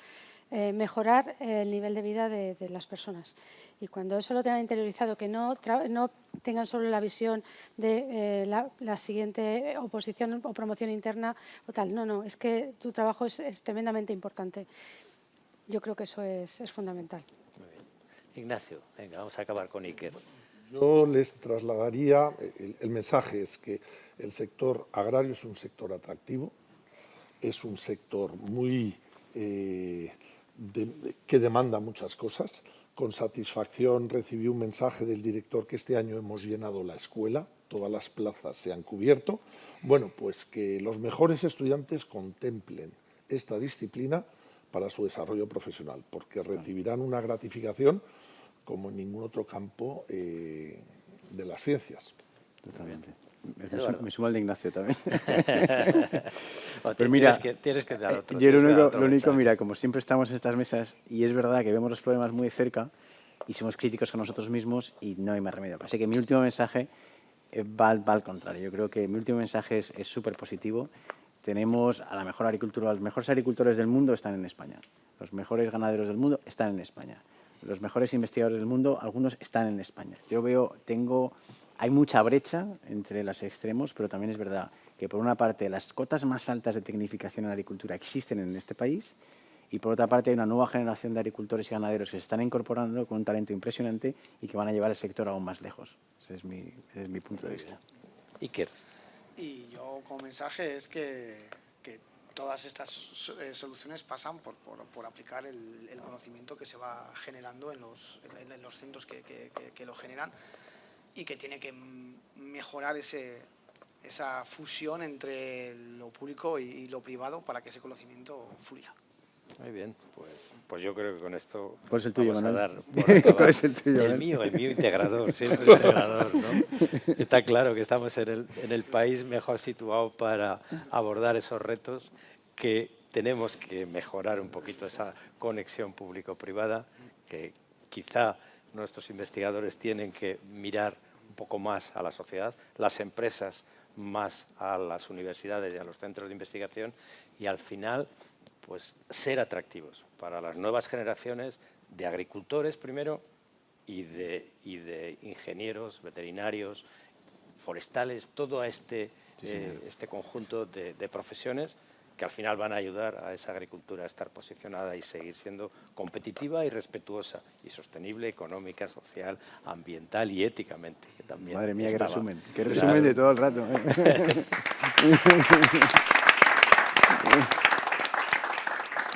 [SPEAKER 3] mejorar el nivel de vida de las personas. Y cuando eso lo tengan interiorizado, que no tengan solo la visión de la siguiente oposición o promoción interna o tal. No, es que tu trabajo es tremendamente importante. Yo creo que eso es fundamental.
[SPEAKER 1] Muy bien. Ignacio, venga, vamos a acabar con Iker.
[SPEAKER 6] Yo les trasladaría, el mensaje es que el sector agrario es un sector atractivo, es un sector muy que demanda muchas cosas. Con satisfacción recibí un mensaje del director que este año hemos llenado la escuela, todas las plazas se han cubierto. Bueno, pues que los mejores estudiantes contemplen esta disciplina para su desarrollo profesional, porque recibirán una gratificación como en ningún otro campo de las ciencias.
[SPEAKER 5] Totalmente. Me sumo al de Ignacio también.
[SPEAKER 1] Pero mira, tienes que dar otro.
[SPEAKER 5] Yo lo único, mira, como siempre estamos en estas mesas y es verdad que vemos los problemas muy de cerca y somos críticos con nosotros mismos y no hay más remedio. Así que mi último mensaje va al contrario. Yo creo que mi último mensaje es súper positivo tenemos a la mejor agricultura, los mejores agricultores del mundo están en España, los mejores ganaderos del mundo están en España, los mejores investigadores del mundo, algunos están en España. Yo veo, hay mucha brecha entre los extremos, pero también es verdad que por una parte las cotas más altas de tecnificación en la agricultura existen en este país y por otra parte hay una nueva generación de agricultores y ganaderos que se están incorporando con un talento impresionante y que van a llevar el sector aún más lejos. Ese es mi punto de vista.
[SPEAKER 1] Iker.
[SPEAKER 2] Y yo como mensaje es que todas estas soluciones pasan por aplicar el conocimiento que se va generando en los centros que lo generan y que tiene que mejorar esa fusión entre lo público y lo privado para que ese conocimiento fluya.
[SPEAKER 1] Muy bien, pues yo creo que con esto
[SPEAKER 5] ¿Cuál es el tuyo,
[SPEAKER 1] vamos a
[SPEAKER 5] Manuel?
[SPEAKER 1] dar por acabar.
[SPEAKER 5] ¿Cuál es el tuyo,
[SPEAKER 1] El
[SPEAKER 5] Manuel?
[SPEAKER 1] mío integrador, siempre integrador, ¿no? Está claro que estamos en el país mejor situado para abordar esos retos, que tenemos que mejorar un poquito esa conexión público-privada, que quizá nuestros investigadores tienen que mirar un poco más a la sociedad, las empresas más a las universidades y a los centros de investigación, y al final pues ser atractivos para las nuevas generaciones de agricultores primero y de ingenieros, veterinarios, forestales, todo este conjunto de profesiones que al final van a ayudar a esa agricultura a estar posicionada y seguir siendo competitiva y respetuosa y sostenible económica, social, ambiental y éticamente. Que también
[SPEAKER 5] Madre mía,
[SPEAKER 1] estaba.
[SPEAKER 5] qué resumen de todo el rato.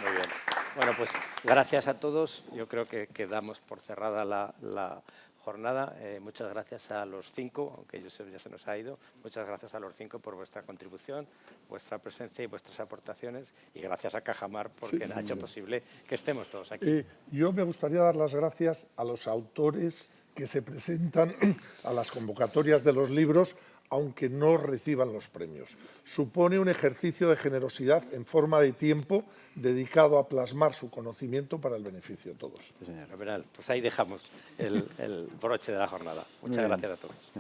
[SPEAKER 1] Muy bien. Bueno, pues gracias a todos. Yo creo que damos por cerrada la jornada. Muchas gracias a los 5, aunque Josep ya se nos ha ido. Muchas gracias a los 5 por vuestra contribución, vuestra presencia y vuestras aportaciones. Y gracias a Cajamar porque ha hecho posible que estemos todos aquí.
[SPEAKER 6] Yo me gustaría dar las gracias a los autores que se presentan a las convocatorias de los libros, aunque no reciban los premios. Supone un ejercicio de generosidad en forma de tiempo dedicado a plasmar su conocimiento para el beneficio de todos.
[SPEAKER 1] Fenomenal. Pues ahí dejamos el broche de la jornada. Muchas gracias a todos.